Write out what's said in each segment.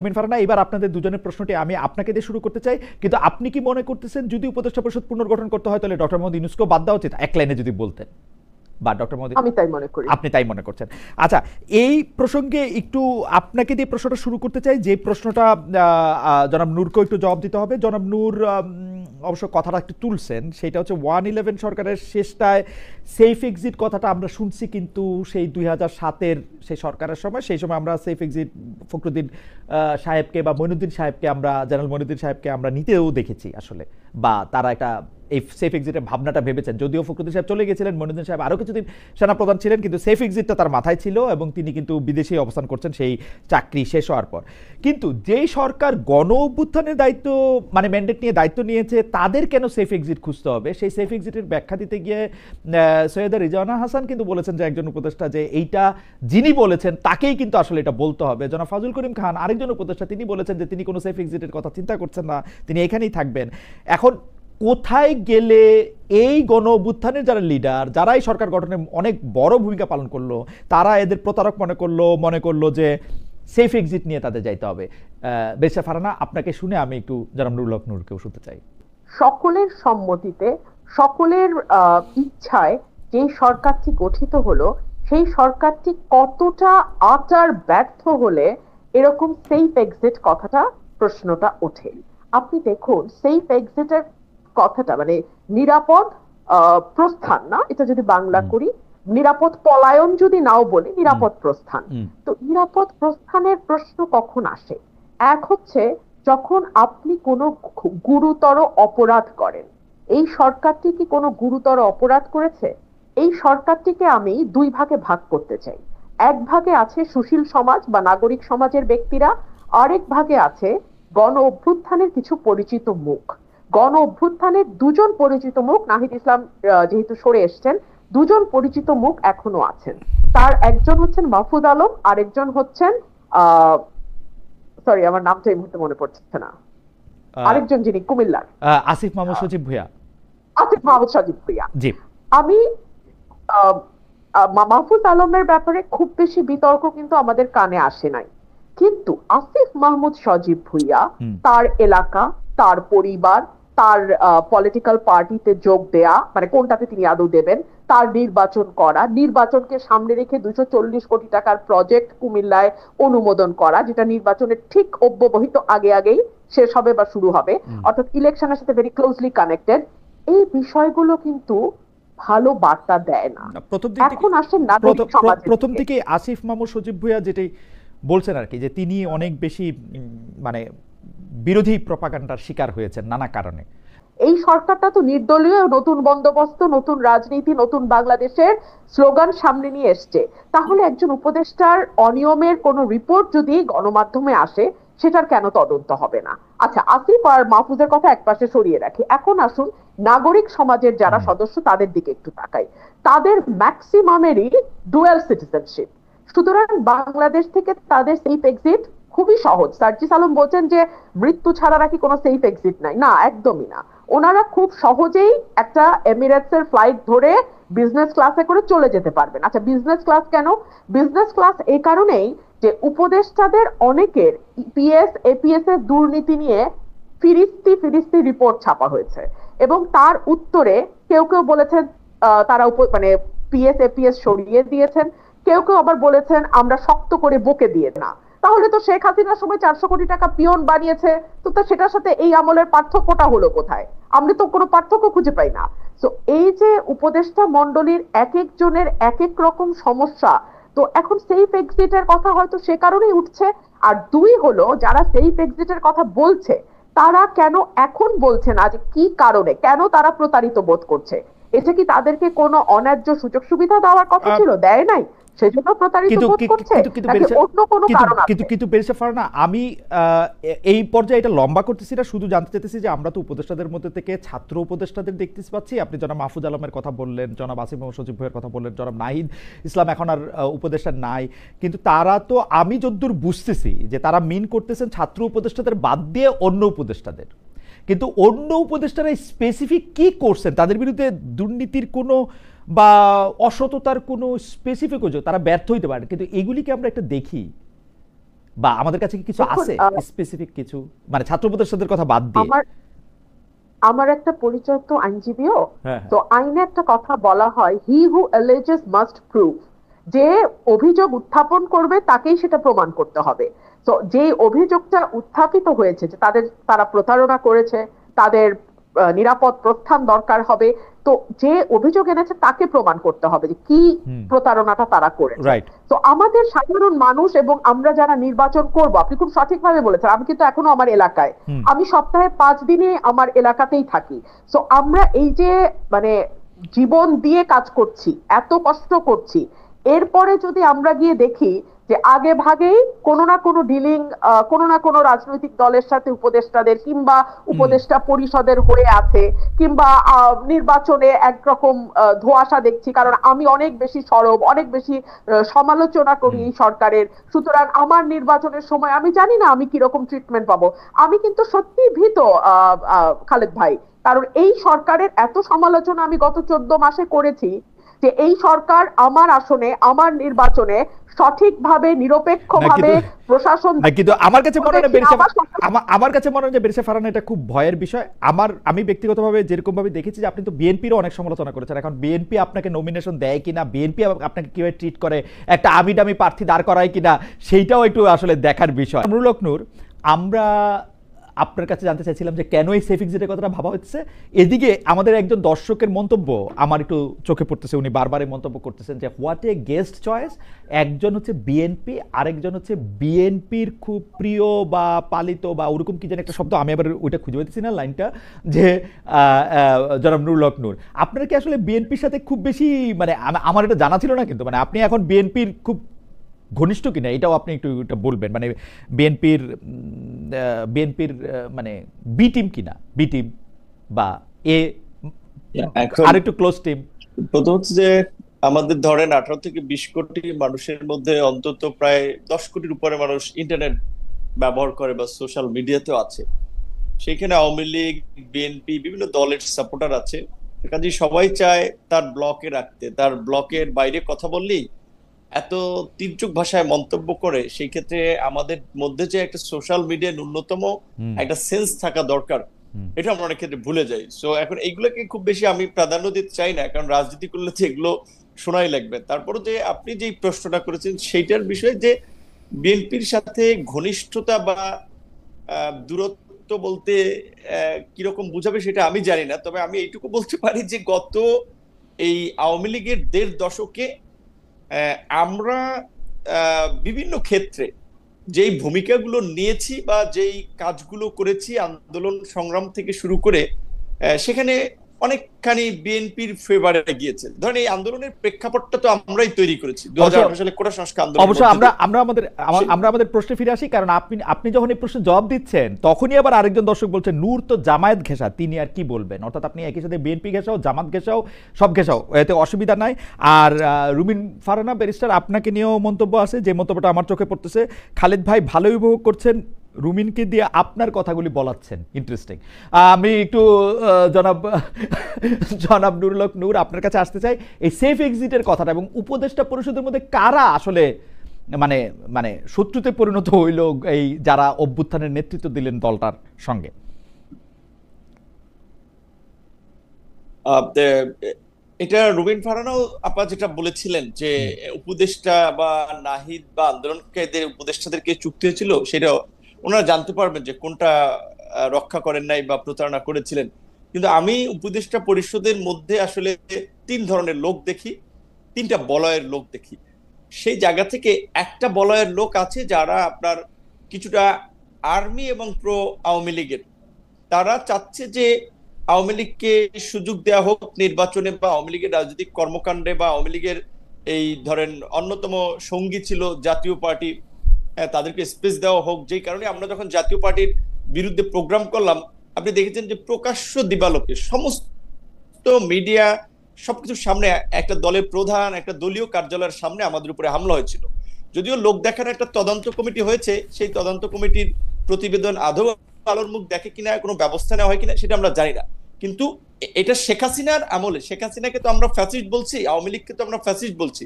ফারহানা, এবার আপনাদের দুজনের প্রশ্নটি আমি আপনাকে দিয়ে শুরু করতে চাই, কিন্তু আপনি কি মনে করতেছেন যদি উপদেষ্টা পরিষদ পুনর্গঠন করতে হয় তাহলে ডক্টর মোহাম্মদ ইউনূসকেও বাদ দেওয়া উচিত? এক লাইনে যদি বলতেন। বা ডক্টর মোহাম্মদ, আমি তাই মনে করি। আপনি তাই মনে করছেন। আচ্ছা, এই প্রসঙ্গে একটু আপনাকে দিয়ে প্রশ্নটা শুরু করতে চাই, যে প্রশ্নটা জনাব নূরকেও একটু জবাব দিতে হবে। জনাব নূর অবশ্য কথাটা একটু তুলছেন, সেটা হচ্ছে 111 সরকারের শেষটায় সেফ এক্সিট কথাটা আমরা শুনছি, কিন্তু সেই 2007-এর সেই সরকারের সময়, সেই সময় আমরা সেফ এক্সিট ফখরুদ্দিন সাহেবকে বা মঈনুদ্দিন সাহেবকে, আমরা জেনারেল মঈনুদ্দিন সাহেবকে আমরা নিতেও দেখেছি আসলে, বা তারা একটা এই সেফ এক্সিটের ভাবনাটা ভেবেছেন। যদিও ফখরুদ্দিন সাহেব চলে গেছিলেন, মঈনুদ্দিন সাহেব আরও কিছুদিন সেনাপ্রধান ছিলেন, কিন্তু সেফ এক্সিটটা তার মাথায় ছিল এবং তিনি কিন্তু বিদেশে অবস্থান করছেন সেই চাকরি শেষ হওয়ার পর। কিন্তু যেই সরকার গণ অভ্যুত্থানের দায়িত্ব, মানে ম্যান্ডেট নিয়ে দায়িত্ব নিয়েছে, তাদের কেন সেফ এক্সিট খুঁজতে হবে? সেই সেফ এক্সিটের ব্যাখ্যা দিতে গিয়ে সৈয়দা রিজওয়ানা হাসান কিন্তু বলেছেন যে একজন উপদেষ্টা, যে এইটা যিনি বলেছেন তাকেই কিন্তু আসলে এটা বলতে হবে। জনাব ফাজুল করিম খান আরেকজন উপদেষ্টা, তিনি বলেছেন যে তিনি কোনো সেফ এক্সিটের কথা চিন্তা করছেন না, তিনি এখানেই থাকবেন। এখন কোথায় গেলে এই গণ অভ্যুত্থানের যারা লিডার, যারা এই সরকার গঠনে অনেক বড় ভূমিকা পালন করলো, তারা এদের প্রতারক মনে করলো যে সেফ এক্সিট নিয়ে তাদের যাইতে হবে? বেশা ফারহানা, আপনাকে শুনে আমি একটু জনাব নুরুল হক নূরকেও শুনতে চাই। সকলের সম্মতিতে, সকলের ইচ্ছায় যে সরকারটি গঠিত হলো, সেই সরকারটি কতটা আচার ব্যর্থ হলে এরকম সেফ এক্সিট কথাটা, প্রশ্নটা ওঠে। আপনি দেখুন, সেফ এক্সিটের কথাটা মানে নিরাপদ প্রস্থান না, এটা যদি বাংলা করি, নিরাপদ পলায়ন যদি নাও বলি, নিরাপদ প্রস্থান। তো নিরাপদ প্রস্থানের প্রশ্ন কখন আসে? এক হচ্ছে যখন আপনি কোনো গুরুতর অপরাধ করেন। এই সরকারটি কি কোনো গুরুতর অপরাধ করেছে? এই সরকারটিকে আমি দুই ভাগে ভাগ করতে চাই। এক ভাগে আছে সুশীল সমাজ বা নাগরিক সমাজের ব্যক্তিরা, আরেক ভাগে আছে গণ অভ্যুত্থানের কিছু পরিচিত মুখ। গণ অভ্যুত্থানের দুজন পরিচিত মুখ, নাহিদ ইসলাম যেহেতু সরে এসছেন, দুজন পরিচিত মুখ এখনো আছেন। তার একজন হচ্ছেন মাহফুজ আলম, আরেকজন হচ্ছেন সরি, আমার নামটা এই মুহূর্তে মনে পড়ছে না, আরেকজন যিনি কুমিল্লার, আসিফ মাহমুদ সজীব ভুঁইয়া। আসিফ মাহমুদ সজীব ভুঁইয়া। জি, আমি মাহফুজ আলমের ব্যাপারে খুব বেশি বিতর্ক কিন্তু আমাদের কানে আসে নাই, কিন্তু আসিফ মাহমুদ সজীব ভুঁইয়া, তার এলাকা, তার পরিবার, তার পলিটিক্যাল পার্টিতে যোগ দেয়া, মানে কোনটাতে তিনি আদৌ দেবেন, তার নির্বাচন করা, নির্বাচনকে সামনে রেখে 240 কোটি টাকার প্রজেক্ট কুমিল্লায় অনুমোদন করা, যেটা নির্বাচনের ঠিক অব্যবহিত আগেই শেষ হবে বা শুরু হবে, অর্থাৎ ইলেকশনের সাথে ভেরি ক্লোজলি কানেক্টেড। এই বিষয়গুলো কিন্তু ভালো বার্তা দেয় না। এখন আসেন নাগরিক সমাজ। প্রথম থেকে আসিফ মাহমুদ সজীব ভুঁইয়া যেটাই বলছেন আর কি, যে তিনি অনেক বেশি মানে বিরোধী প্রপাগান্ডার শিকার হয়েছেন নানা কারণে। এই সরকারটা তো নির্দলীয়, নতুন বন্দোবস্ত, নতুন রাজনীতি, নতুন বাংলাদেশের স্লোগান সামনে নিয়ে এসছে। তাহলে একজন উপদেষ্টার অনিয়মের কোনো রিপোর্ট যদি গণমাধ্যমে আসে, সেটার কেন তদন্ত হবে না? আচ্ছা, আসিফ আর মাহফুজের কথা একপাশে সরিয়ে রাখি, এখন আসুন নাগরিক সমাজের যারা সদস্য, তাদের দিকে একটু তাকাই। তাদের ম্যাক্সিমামেরই ডুয়াল সিটিজেনশিপ, সুতরাং বাংলাদেশ থেকে তাদের সেফ এক্সিট খুবই সহজ। সার্জিস আলম বলছেন যে মৃত্যু ছাড়া নাকি কোনো সেফ এক্সিট নাই, না, একদমই না। ওনারা খুব সহজেই একটা এমিরেটস এর ফ্লাইট ধরে বিজনেস ক্লাসে করে চলে যেতে পারবেন। আচ্ছা, বিজনেস ক্লাস কেন? বিজনেস ক্লাস এই কারণেই যে উপদেষ্টাদের অনেকের ইপিএস এপিএস এর দুর্নীতি নিয়ে ফিরিস্তি রিপোর্ট ছাপা হয়েছে, এবং তার উত্তরে কেউ কেউ বলেছেন তারা মানে পিএস এপিএস সরিয়ে দিয়েছেন, কেউ কেউ আবার বলেছেন আমরা শক্ত করে বকে দিয়ে না। তাহলে তো শেখ হাসিনার সময় 400 কোটি টাকা পিয়ন বানিয়েছে, তো সেটার সাথে এই আমলের পার্থক্যটা হলো কোথায়? আমরা তো কোনো পার্থক্য খুঁজে পাই না। তো এই যে উপদেষ্টা মন্ডলীর এক একজনের এক এক রকম সমস্যা, তো এখন সেফ এক্সিটের কথা হয়তো সে কারণেই উঠছে। আর দুই হলো, যারা সেফ এক্সিটের কথা বলছে তারা কেন এখন বলছে না যে কি কারণে, কেন তারা প্রতারিত বোধ করছে? এটা কি তাদেরকে কোনো অন্যায্য সুযোগ সুবিধা দেওয়ার কথা ছিল, দেয় নাই, সেজন্য প্রতারিত বোধ করছে, নাকি অন্য কোনো কারণ আছে? কিন্তু বেরিসা ফারহানা, আমি এই পর্যায়ে এটা লম্বা করতেছি না, শুধু জানতে চাইতেছি যে আমরা তো উপদেষ্টাদের মধ্যে থেকে ছাত্র উপদেষ্টাদের দেখতে পাচ্ছি। আপনি জনাব মাহফুজ আলমের কথা বললেন, জনাব আসিফ মাহমুদ সজীব ভুঁইয়ার কথা বললেন, জনাব নাহিদ ইসলাম এখন আর উপদেষ্টা নাই, কিন্তু তারা তো, আমি যতদূর বুঝতেছি যে তারা মিন করতেছেন ছাত্র উপদেষ্টাদের বাদ দিয়ে অন্য উপদেষ্টাদের। কিন্তু অন্য উপদেষ্টারা স্পেসিফিক কি করছেন? তাদের বিরুদ্ধে দুর্নীতির কোনো বা অসততার কোনো স্পেসিফিক অভিযোগ, তারা ব্যর্থ হইতে পারে, কিন্তু এগুলিকে আমরা একটা দেখি বা আমাদের কাছে কি কিছু দেখুন, আছে স্পেসিফিক কিছু, মানে ছাত্র উপদেষ্টাদের কথা বাদ দিয়ে? আমার আমার একটা পরিচয় তো আইনজীবীও। হ্যাঁ, হ্যাঁ। তো আইনে একটা কথা বলা হয়, হি হু অ্যালেজেস মাস্ট প্রুভ। যে অভিযোগ উত্থাপন করবে তাকেই সেটা প্রমাণ করতে হবে। তো যে অভিযোগটা উত্থাপিত হয়েছে যে তারা প্রতারণা করেছে, তাদের নিরাপদ প্রস্থান দরকার হবে, তো যে অভিযোগ এনেছে তাকে প্রমাণ করতে হবে যে কি হুম। প্রতারণাটা তারা করেছে। রাইট। তো আমাদের সাধারণ মানুষ এবং আমরা যারা নির্বাচন করব, আপনি খুব সঠিকভাবে বলেছেন, আমি কিন্তু এখনো আমার এলাকায়, হুম। আমি সপ্তাহে 5 দিনে আমার এলাকাতেই থাকি। তো আমরা এই যে মানে জীবন দিয়ে কাজ করছি, এত কষ্ট করছি, এরপরে যদি আমরা গিয়ে দেখি যে আগে ভাগেই কোনো না কোনো ডিলিং, কোনো না কোনো রাজনৈতিক দলের সাথে উপদেষ্টাদের কিংবা উপদেষ্টা পরিষদের হয়ে আছে, কিংবা নির্বাচনে একরকম ধোঁয়াশা দেখছি, কারণ আমি অনেক বেশি সরব, অনেক বেশি সমালোচনা করি এই সরকারের, সুতরাং আমার নির্বাচনের সময় আমি জানি না আমি কিরকম ট্রিটমেন্ট পাবো। আমি কিন্তু সত্যি ভীত, খালেদ ভাই, কারণ এই সরকারের এত সমালোচনা আমি গত 14 মাসে করেছি যে এই সরকার আমার আসনে, আমার নির্বাচনে সঠিকভাবে না নিরপেক্ষভাবে কিন্তু প্রশাসন না কিন্তু আমার কাছে মনে হয় না বেরিসা, আবার সরকার। আমার কাছে মনে হয় যে বেরিসা ফারহানা এটা খুব ভয়ের বিষয়। আমি ব্যক্তিগতভাবে যেরকম ভাবে দেখেছি যে আপনি তো বিএনপিরও অনেক সমালোচনা করেছেন, এখন বিএনপি আপনাকে নমিনেশন দেয় কিনা, বিএনপি আপনাকে কিভাবে ট্রিট করে, একটা আমি দামি প্রার্থী দাঁড় করায় কিনা, সেইটাও একটু আসলে দেখার বিষয়। কামরুল হক নূর, আমরা আপনার কাছে জানতে চাইছিলাম যে কেন এই সেফ এক্সিটের কথাটা ভাবা হচ্ছে। এদিকে আমাদের একজন দর্শকের মন্তব্য আমার একটু চোখে পড়তেছে, উনি বারবার এই মন্তব্য করতেছেন যে হোয়াট এ গেস্ট চয়েস। একজন হচ্ছে বিএনপি, আরেকজন হচ্ছে বিএনপির খুব প্রিয় বা পালিত বা ওরকম কি যেন একটা শব্দ, আমি আবার ওইটা খুঁজে পাইতেছি না লাইনটা, যে জনাব নুরুল হক নূর, আপনার কি আসলে বিএনপির সাথে খুব বেশি, মানে আমার এটা জানা ছিল না, কিন্তু মানে আপনি এখন বিএনপির খুব ঘনিষ্ঠ কিনা এটাও আপনি একটু এটা বলবেন, মানে বিএনপির বিএনপির মানে বি টিম কিনা, বি টিম বা এ এখন আর একটু ক্লোজ টিম। প্রথম হচ্ছে যে আমাদের ধরেন 18 থেকে 20 কোটি মানুষের মধ্যে অন্তত প্রায় 10 কোটির উপরে মানুষ ইন্টারনেট ব্যবহার করে বা সোশ্যাল মিডিয়াতেও আছে। সেখানে আওয়ামী লীগ, বিএনপি, বিভিন্ন দলের সাপোর্টার আছে। কাজে সবাই চায় তার ব্লকে রাখতে, তার ব্লকের বাইরে কথা বললেই এত তীর্যক ভাষায় মন্তব্য করে। সেই ক্ষেত্রে আমাদের মধ্যে যে একটা সোশ্যাল মিডিয়া ন্যূনতম একটা সেন্স থাকা দরকার, এটা আমরা অনেক ক্ষেত্রে ভুলে যাই। সো এখন এইগুলোকে খুব বেশি আমি প্রাধান্য দিতে চাই না, কারণ রাজনীতি করলে তো এগুলো শোনাই লাগবে। তারপরে যে আপনি যে প্রশ্নটা করেছেন সেইটার বিষয়ে যে বিএনপির সাথে ঘনিষ্ঠতা বা দূরত্ব বলতে কিরকম বুঝাবে সেটা আমি জানি না। তবে আমি এইটুকু বলতে পারি যে গত এই আওয়ামী লীগের 1.5 দশকে আমরা বিভিন্ন ক্ষেত্রে যেই ভূমিকাগুলো নিয়েছি বা যেই কাজগুলো করেছি আন্দোলন সংগ্রাম থেকে শুরু করে, সেখানে অনেকখানি বিএনপির ফেভারে গিয়েছে। ধরেন এই আন্দোলনের প্রেক্ষাপটটা তো আমরাই তৈরি করেছি 2018 সালে কোটা সংস্কার আন্দোলন। অবশ্যই আমরা আমাদের প্রশ্নে ফিরে আসি, কারণ আপনি যখন এই প্রশ্নের জবাব দিচ্ছেন তখনই আবার আরেকজন দর্শক বলছেন নূর তো জামায়াত ঘেঁষা, তিনি আর কি বলবেন, অর্থাৎ আপনি একই সাথে বিএনপি ঘেঁষাও, জামাত ঘেঁষাও, সব ঘেঁষাও, এতে অসুবিধা নাই। আর রুমিন ফারহানা ব্যারিস্টার, আপনাকে নিয়েও মন্তব্য আছে, যে মন্তব্যটা আমার চোখে পড়তেছে, খালেদ ভাই ভালোই উপভোগ করছেন, রুমিনকে দিয়ে আপনার কথাগুলি বলাচ্ছেন, ইন্টারেস্টিং। আমি একটু জনাব নুরুল হক নূর আপনার কাছে আসতে চাই, এই সেফ এক্সিটের কথাটা এবং উপদেষ্টা পরিষদের মধ্যে কারা আসলে মানে মানে শত্রুতে পরিণত হইল এই যারা অভ্যুত্থানের নেতৃত্ব দিলেন দলটার সঙ্গে? এটা রুবিন ফারহানাও আপা যেটা বলেছিলেন যে উপদেষ্টা বা নাহিদ বা আন্দোলনকারীদের উপদেষ্টাদেরকে চুক্তি হয়েছিল, সেটা ওনারা জানতে পারবেন যে কোনটা রক্ষা করেন নাই বা প্রতারণা করেছিলেন। কিন্তু আমি উপদেষ্টা পরিষদের মধ্যে আসলে 3 ধরনের লোক দেখি, 3টা বলয়ের লোক দেখি। সেই জায়গা থেকে একটা বলয়ের লোক আছে যারা আপনার কিছুটা আর্মি এবং প্রো আওয়ামী লীগের, তারা চাচ্ছে যে আওয়ামী লীগকে সুযোগ দেওয়া হোক নির্বাচনে বা আওয়ামী লীগের রাজনৈতিক কর্মকাণ্ডে, বা আওয়ামী লীগের এই ধরেন অন্যতম সঙ্গী ছিল জাতীয় পার্টি, তাদেরকে স্পেস দেওয়া হোক। যেই কারণে আমরা যখন জাতীয় পার্টির বিরুদ্ধে প্রোগ্রাম করলাম, আপনি দেখেছেন যে প্রকাশ্য দিবালোকে সমস্ত মিডিয়া সবকিছুর সামনে একটা দলের প্রধান, একটা দলীয় কার্যালয়ের সামনে আমাদের উপরে হামলা হয়েছিল। যদিও লোক দেখার একটা তদন্ত কমিটি হয়েছে, সেই তদন্ত কমিটির প্রতিবেদন আদৌ আলোর মুখ দেখে কিনা, কোনো ব্যবস্থা নেওয়া হয় কিনা সেটা আমরা জানি না। কিন্তু এটা শেখ হাসিনার আমলে, শেখ হাসিনাকে তো আমরা ফ্যাসিস্ট বলছি, আওয়ামী লীগকে তো আমরা ফ্যাসিস্ট বলছি।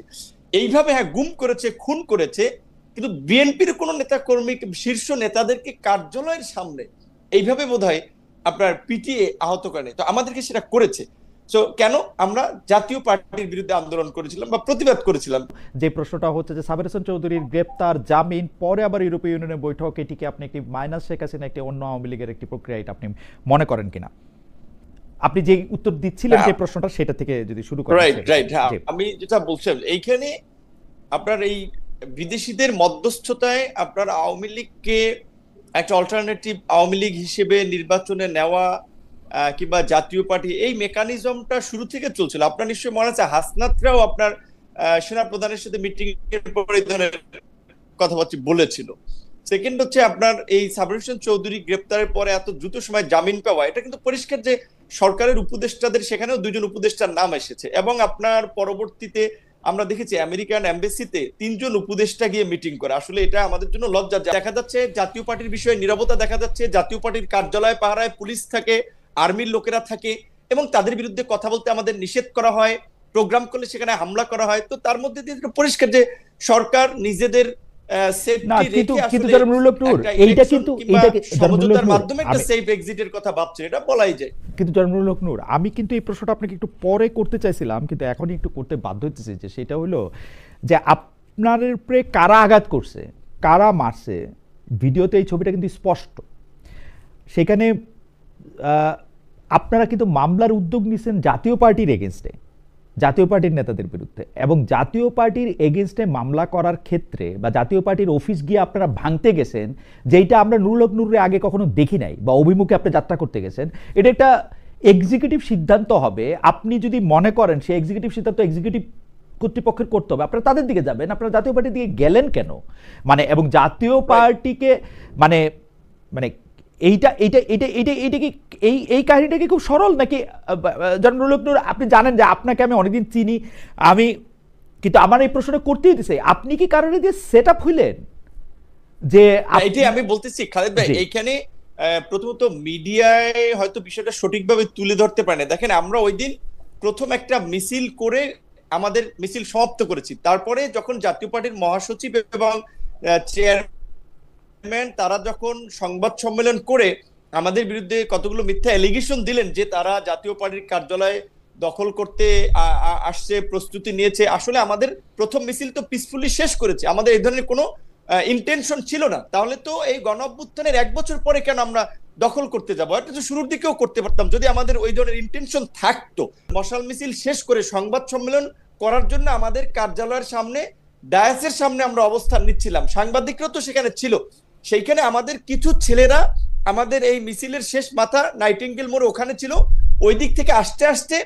এইভাবে হ্যাঁ গুম করেছে, খুন করেছে, কিন্তু বিএনপির কোন নেতা কর্মী শীর্ষ নেতাদেরকে কার্যালয়ের সামনে এইভাবে বোধহয় আপনার পিটিয়ে আহত করেনি। তো আমাদেরকে সেটা করেছে। তো কেন আমরা জাতীয় পার্টির বিরুদ্ধে আন্দোলন করেছিলাম বা প্রতিবাদ করেছিলাম। যে প্রশ্নটা হচ্ছে যে সাবের হোসেন চৌধুরীর গ্রেপ্তার, জামিন, পরে আবার ইউরোপীয় ইউনিয়নের বৈঠক, এটিকে আপনি একটি মাইনাস শেখ হাসিনা একটি অন্য আওয়ামী লীগের একটি প্রক্রিয়া, এটা আপনি মনে করেন কিনা? আপনি যে উত্তর দিচ্ছিলেন যে প্রশ্নটা, সেটা থেকে যদি শুরু করেন। রাইট, হ্যাঁ, আমি যেটা বলছিলাম এইখানে আপনার এই বিদেশিদের মধ্যস্থতায় আপনার আওয়ামী লীগকে একটা অল্টারনেটিভ আওয়ামী লীগ হিসেবে নির্বাচনে নেওয়া কিংবা জাতীয় পার্টি, এই মেকানিজমটা শুরু থেকে চলছিল। আপনার নিশ্চয়ই মনে আছে হাসনাতরাও আপনার সেনা প্রধানের সাথে মিটিং এর পরে এই ধরনের কথাবার্তা বলেছিল। সেকেন্ড হচ্ছে আপনার এই সাবের হোসেন চৌধুরী গ্রেপ্তারের পরে এত দ্রুত সময় জামিন পাওয়া, এটা কিন্তু পরিষ্কার যে সরকারের উপদেষ্টাদের সেখানেও দুইজন উপদেষ্টার নাম এসেছে। এবং আপনার পরবর্তীতে আমরা দেখেছি আমেরিকান এমবেসিতে 3 জন উপদেষ্টা গিয়ে মিটিং করে। আসলে এটা আমাদের জন্য লজ্জা। দেখা যাচ্ছে জাতীয় পার্টির বিষয়ে নীরবতা দেখা যাচ্ছে, জাতীয় পার্টির কার্যালয় পাহারায় পুলিশ থাকে, আর্মির লোকেরা থাকে, এবং তাদের বিরুদ্ধে কথা বলতে আমাদের নিষেধ করা হয়, প্রোগ্রাম করলে সেখানে হামলা করা হয়। তো তার মধ্যে দিয়ে পরিষ্কার যে সরকার নিজেদের আমি কিন্তু এই প্রশ্নটা আপনাকে একটু পরে করতে চাইছিলাম, কিন্তু এখনই একটু করতে বাধ্য হতেছি, যে সেটা হলো যে আপনার উপরে কারা আঘাত করছে, কারা মারছে, ভিডিওতে এই ছবিটা কিন্তু স্পষ্ট। সেখানে আপনারা কিন্তু মামলার উদ্যোগ নিয়েছেন জাতীয় পার্টির এগেনস্টে, জাতীয় পার্টির নেতাদের বিরুদ্ধে, এবং জাতীয় পার্টির এগেনস্টে মামলা করার ক্ষেত্রে বা জাতীয় পার্টির অফিস গিয়ে আপনারা ভাঙতে গেছেন, যেটা আমরা নুরুল হক নূরে আগে কখনো দেখি নাই, বা অভিমুখে আপনি যাত্রা করতে গেছেন। এটা একটা এক্সিকিউটিভ সিদ্ধান্ত হবে। আপনি যদি মনে করেন সেই এক্সিকিউটিভ সিদ্ধান্ত এক্সিকিউটিভ কর্তৃপক্ষের করতে হবে, আপনারা তাদের দিকে যাবেন। আপনারা জাতীয় পার্টির দিকে গেলেন কেন? মানে এবং জাতীয় পার্টিকে মানে মানে এইটা এইটা এইটা এইটা এইটা কি এই কাহিনীটা কি খুব সরল নাকি? নুরুল হক নূর, আপনি জানেন যে আপনাকে আমি অনেকদিন চিনি, আমি কিন্তু আমার এই প্রশ্নটা করতেই দিছে, আপনি কি কারণে দিয়ে সেট আপ হইলেন যে? এটাই আমি বলতেছি খালেদ ভাই, এইখানে প্রথমত মিডিয়ায় হয়তো বিষয়টা সঠিকভাবে তুলে ধরতে পারে না। দেখেন, আমরা ওই দিন প্রথম একটা মিছিল করে আমাদের মিছিল সমাপ্ত করেছি। তারপরে যখন জাতীয় পার্টির মহাসচিব এবং চেয়ারম্যান তারা যখন সংবাদ সম্মেলন করে আমাদের বিরুদ্ধে কতগুলো মিথ্যা এলিগেশন দিলেন যে তারা জাতীয় পার্টির কার্যালয় দখল করতে আসছে, প্রস্তুতি নিয়েছে। আসলে আমাদের প্রথম মিছিল তো পিসফুলি শেষ করেছে, আমাদের এই ধরনের কোনো ইন্টেনশন ছিল না। তাহলে তো এই গণ অভ্যুত্থানের 1 বছর পরে কেন আমরা দখল করতে যাবো? এটা তো শুরুর দিকেও করতে পারতাম যদি আমাদের ওই ধরনের ইন্টেনশন থাকতো। মশাল মিছিল শেষ করে সংবাদ সম্মেলন করার জন্য আমাদের কার্যালয়ের সামনে, ডায়াসের সামনে আমরা অবস্থান নিচ্ছিলাম, সাংবাদিকরাও তো সেখানে ছিল। সেইখানে আমাদের কিছু ছেলেরা আমাদের এই মিছিলের শেষ মাথা নাইটিঙ্গেল মোড়ে ওখানে ছিল। ওই দিক থেকে আসতে আসতে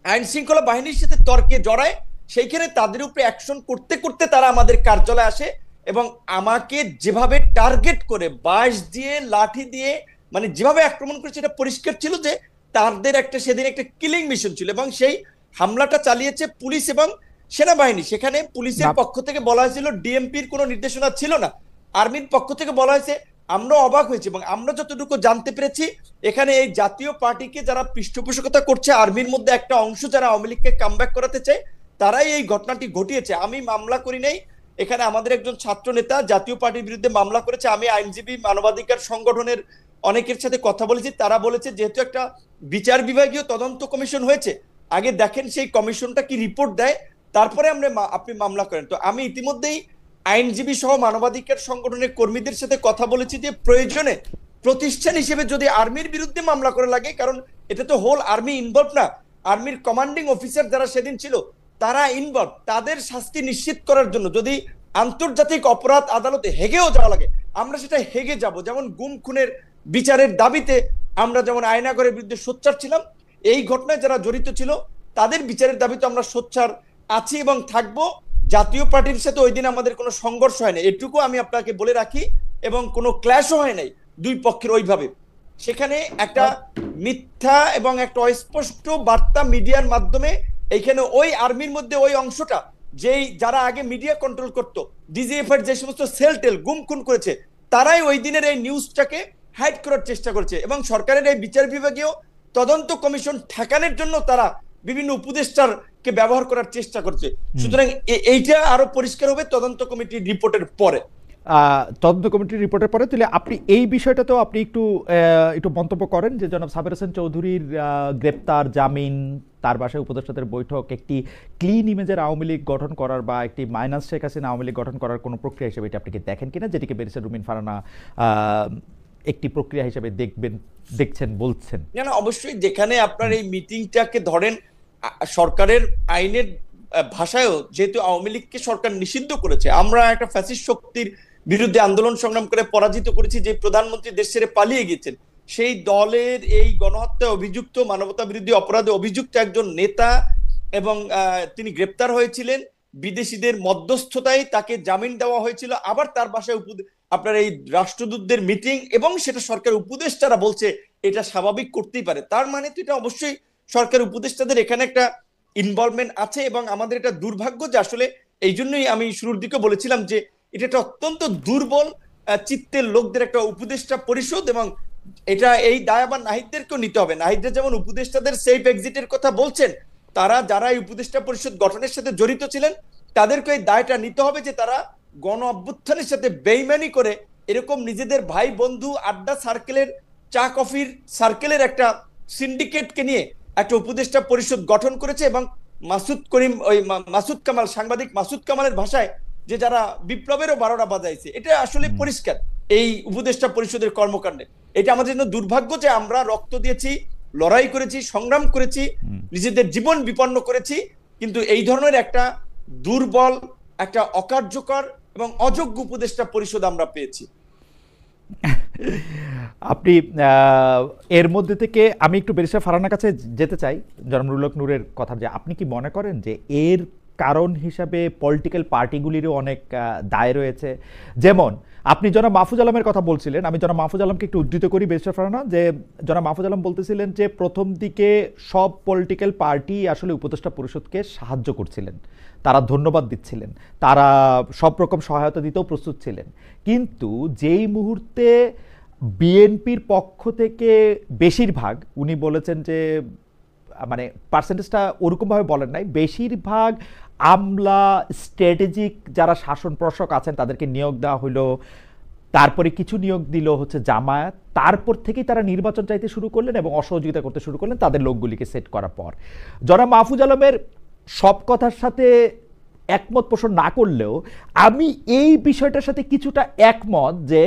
আইন শৃঙ্খলা বাহিনীর সাথে তর্কে জড়ায়, সেইখানে তাদের উপরে অ্যাকশন করতে করতে তারা আমাদের কার্যালয়ে আসে এবং আমাকে যেভাবে টার্গেট করে বাঁশ দিয়ে, লাঠি দিয়ে, মানে যেভাবে আক্রমণ করেছে, এটা পরিষ্কার ছিল যে তাদের একটা সেদিন একটা কিলিং মিশন ছিল। এবং সেই হামলাটা চালিয়েছে পুলিশ এবং সেনাবাহিনী। সেখানে পুলিশের পক্ষ থেকে বলা হয়েছিল ডিএমপির কোনো নির্দেশনা ছিল না, আর্মির পক্ষ থেকে বলা হয়েছে। আমরা অবাক হয়েছি এবং আমরা যতটুকু জানতে পেরেছি, এখানে এই জাতীয় পার্টিকে যারা পৃষ্ঠপোষকতা করছে, আর্মির মধ্যে একটা অংশ যারা আওয়ামী লীগকে কামব্যাক করাতে চায়, তারাই এই ঘটনাটি ঘটিয়েছে। আমি মামলা করি নাই, এখানে আমাদের একজন ছাত্র নেতা জাতীয় পার্টির বিরুদ্ধে মামলা করেছে। আমি আইনজীবী, মানবাধিকার সংগঠনের অনেকের সাথে কথা বলেছি, তারা বলেছে যেহেতু একটা বিচার বিভাগীয় তদন্ত কমিশন হয়েছে, আগে দেখেন সেই কমিশনটা কি রিপোর্ট দেয়, তারপরে আপনি মামলা করেন। তো আমি ইতিমধ্যেই আইনজীবী সহ মানবাধিকার সংগঠনের কর্মীদের সাথে কথা বলেছি যে প্রয়োজনে প্রতিষ্ঠান হিসেবে যদি আর্মির বিরুদ্ধে মামলা করা লাগে, কারণ এটা তো হোল আর্মি ইনভলভ না, আর্মির কমান্ডিং অফিসার যারা সেদিন ছিল তারা ইনভলভ, তাদের শাস্তি নিশ্চিত করার জন্য যদি আন্তর্জাতিক অপরাধ আদালতে হেগেও যাওয়া লাগে, আমরা সেটা হেগে যাব। যেমন গুম খুনের বিচারের দাবিতে আমরা যেমন আয়নাগরের বিরুদ্ধে সোচ্চার ছিলাম, এই ঘটনায় যারা জড়িত ছিল তাদের বিচারের দাবিতে আমরা সোচ্চার আছি এবং থাকবো। জাতীয় পার্টির সাথে ওই দিন আমাদের কোনো সংঘর্ষ হয় না, এটুকু আমি আপনাকে বলে রাখি, এবং কোনো ক্ল্যাশও হয় নাই দুই পক্ষের ওইভাবে। সেখানে একটা মিথ্যা এবং একটা অস্পষ্ট বার্তা মিডিয়ার মাধ্যমে এইখানে ওই আর্মির মধ্যে ওই অংশটা, যেই যারা আগে মিডিয়া কন্ট্রোল করতো, ডিজিএফ এর যে সমস্ত সেল টেল গুম খুন করেছে, তারাই ওই দিনের এই নিউজটাকে হাইড করার চেষ্টা করছে এবং সরকারের এই বিচার বিভাগীয় তদন্ত কমিশন ঠেকানোর জন্য তারা বিভিন্ন উপদেষ্টারকে ব্যবহার করার চেষ্টা করছে। সুতরাং এইটা আরো পরিষ্কার হবে তদন্ত কমিটির রিপোর্টের পরে। তদন্ত কমিটির রিপোর্টের পরে তাহলে আপনি এই বিষয়টাতেও আপনি একটু একটু মন্তব্য করেন যে জনাব সাবের হোসেন চৌধুরীর গ্রেপ্তার, জামিন, তার বাসায় উপদেষ্টাদের বৈঠক একটি ক্লিন ইমেজের আওয়ামী লীগ গঠন করার বা একটি মাইনাস শেখ হাসিনা আওয়ামী লীগ গঠন করার কোনো প্রক্রিয়া হিসেবে এটা আপনি কি দেখেন কিনা, যেটিকে ব্যারিস্টার রুমিন ফারহানা একটি প্রক্রিয়া হিসেবে দেখছেন বলছেন? না, অবশ্যই। যেখানে আপনার এই মিটিংটাকে ধরেন সরকারের আইনের ভাষায়ও যেহেতু আওয়ামী লীগকে সরকার নিষিদ্ধ করেছে, আমরা একটা ফ্যাসিস্ট শক্তির বিরুদ্ধে আন্দোলন সংগ্রাম করে পরাজিত করেছি, যে প্রধানমন্ত্রী দেশ ছেড়ে পালিয়ে গেছেন, সেই দলের এই গণহত্যায় অভিযুক্ত, মানবতা বিরোধী অপরাধে অভিযুক্ত একজন নেতা, এবং তিনি গ্রেপ্তার হয়েছিলেন বিদেশিদের মধ্যস্থতায়, তাকে জামিন দেওয়া হয়েছিল, আবার তার বাসায় আপনার এই রাষ্ট্রদূতদের মিটিং, এবং সেটা সরকার উপদেষ্টারা বলছে এটা স্বাভাবিক করতেই পারে। তার মানে তো এটা অবশ্যই সরকার উপদেষ্টাদের এখানে একটা ইনভলভমেন্ট আছে, এবং আমাদের এটা দুর্ভাগ্য যে আসলে এই জন্যই আমি শুরুর দিকে বলেছিলাম যে এটা একটা অত্যন্ত দুর্বল চিত্তের লোকদের একটা উপদেষ্টা পরিষদ, এবং এটা এই দায় আবার নাহিদদেরকেও নিতে হবে। নাহিদরা যেমন উপদেষ্টাদের সেফ এক্সিটের কথা বলছেন, তারা যারা এই উপদেষ্টা পরিষদ গঠনের সাথে জড়িত ছিলেন তাদেরকে এই দায়টা নিতে হবে যে তারা গণ অভ্যুত্থানের সাথে বেইমানি করে এরকম নিজেদের ভাই বন্ধু আড্ডা সার্কেলের, চা কফির সার্কেলের একটা সিন্ডিকেটকে নিয়ে একটা উপদেষ্টা পরিষদ গঠন করেছে, এবং মাসুদ কামাল, সাংবাদিক মাসুদ কামালের ভাষায় যে যারা বিপ্লবেরও 12টা বাজাইছে, এটা আসলে পরিষ্কার এই উপদেষ্টা পরিষদের কর্মকাণ্ডে। এটা আমাদের জন্য দুর্ভাগ্য যে আমরা রক্ত দিয়েছি, লড়াই করেছি, সংগ্রাম করেছি, নিজেদের জীবন বিপন্ন করেছি, কিন্তু এই ধরনের একটা দুর্বল, একটা অকার্যকর এবং অযোগ্য উপদেষ্টা পরিষদ আমরা পেয়েছি। আপনি এর মধ্যে থেকে আমি একটু ব্যারিস্টার ফারহানার কাছে যেতে চাই, জনাব নুরুল হক নূরের কথা, যে আপনি কি মনে করেন যে এর কারণ হিসাবে পলিটিক্যাল পার্টিগুলিরও অনেক দায় রয়েছে? যেমন আপনি জনাব মাহফুজ আলমের কথা বলছিলেন, আমি জনাব মাহফুজ আলমকে একটু উদ্ধৃত করি ব্যারিস্টার ফারহানা, যে জনাব মাহফুজ আলম বলতেছিলেন যে প্রথম দিকে সব পলিটিক্যাল পার্টি আসলে উপদেষ্টা পরিষদকে সাহায্য করছিলেন, তারা ধন্যবাদ দিচ্ছিলেন, তারা সব রকম সহায়তা দিতেও প্রস্তুত ছিলেন, কিন্তু যেই মুহূর্তে বিএনপির পক্ষ থেকে বেশিরভাগ, উনি বলেছেন যে মানে পার্সেন্টেজটা ওরকমভাবে বলেন নাই, বেশিরভাগ আমলা, স্ট্র্যাটেজিক যারা শাসন প্রশাসক আছেন তাদেরকে নিয়োগ দেওয়া হলো, তারপরে কিছু নিয়োগ দিল হচ্ছে জামায়াত, তারপর থেকেই তারা নির্বাচন চাইতে শুরু করলেন এবং অসহযোগিতা করতে শুরু করলেন তাদের লোকগুলিকে সেট করার পর। জনাব মাহফুজ আলমের সব কথার সাথে একমত পোষণ না করলেও আমি এই বিষয়টার সাথে কিছুটা একমত যে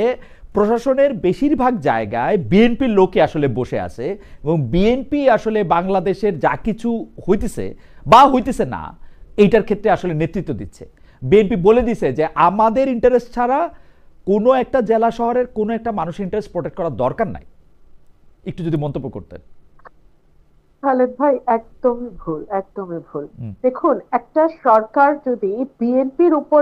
প্রশাসনের বেশিরভাগ জায়গায় বিএনপির লোকে আসলে বসে আছে, এবং বিএনপি আসলে বাংলাদেশের যা কিছু হইতেছে বা হইতেছে না এইটার ক্ষেত্রে আসলে নেতৃত্ব দিচ্ছে। বিএনপি বলে দিছে যে আমাদের ইন্টারেস্ট ছাড়া কোনো একটা জেলা শহরের কোনো একটা মানুষের ইন্টারেস্ট প্রোটেক্ট করার দরকার নাই। একটু যদি মন্তব্য করতেন। খালেদ ভাই, একদমই ভুল, একদমই ভুল। দেখুন, একটা সরকার যদি বিএনপির উপর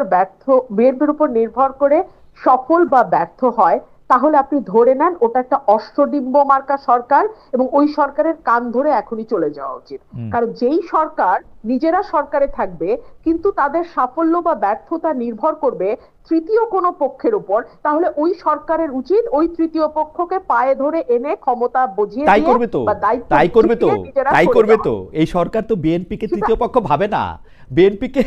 নির্ভর করে সফল বা ব্যর্থ হয়, তাহলে আপনি ধরে নেন ওটা একটা অশ্বডিম্ব মার্কা সরকার, এবং ওই সরকারের কান ধরে এখনই চলে যাওয়া উচিত। কারণ যেই সরকার নিজেরা সরকারে থাকবে কিন্তু তাদের সাফল্য বা ব্যর্থতা নির্ভর করবে তৃতীয় কোনো পক্ষের উপর, তাহলে ওই সরকারের উচিত ওই তৃতীয় পক্ষকে পায়ে ধরে এনে ক্ষমতা বুঝিয়ে দিয়ে বা দায়িত্ব তাই করবে তো। এই সরকার তো বিএনপিকে তৃতীয় পক্ষ ভাবে না, বিএনপিকে।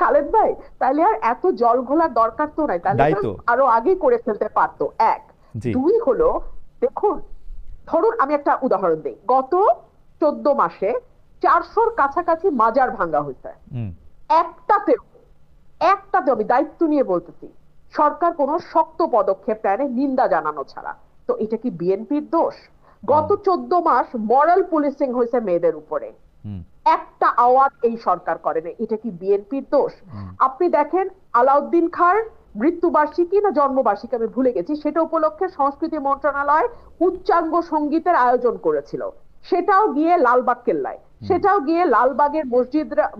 খালেদ ভাই, তাহলে আর এত জল ঘোলার দরকার তো নাই, তাহলে আরো আগেই করে ফেলতে পারতো। এক, দুই হলো, দেখুন ধরুন আমি একটা উদাহরণ দিই, গত 14 মাসে 400-র কাছাকাছি মাজার ভাঙ্গা হয়েছে, একটাতেও আমি দায়িত্ব নিয়ে বলতেছি সরকার কোনো শক্ত পদক্ষেপ নেয়নি নিন্দা জানানো ছাড়া। তো এটা কি বিএনপির দোষ? গত 14 মাস মরাল পুলিশিং হয়েছে মেয়েদের উপরে, একটা আওয়াজ এই সরকার করেনি, এটা কি বিএনপির দোষ? আপনি দেখেন আলাউদ্দিন খাঁর মৃত্যুবার্ষিকী না জন্মবার্ষিকী আমি ভুলে গেছি, সেটা উপলক্ষে সংস্কৃতি মন্ত্রণালয় উচ্চাঙ্গ সঙ্গীতের আয়োজন করেছিল, সেটাও গিয়ে লালবাগ কেল্লায়, সেটাও গিয়ে লালবাগের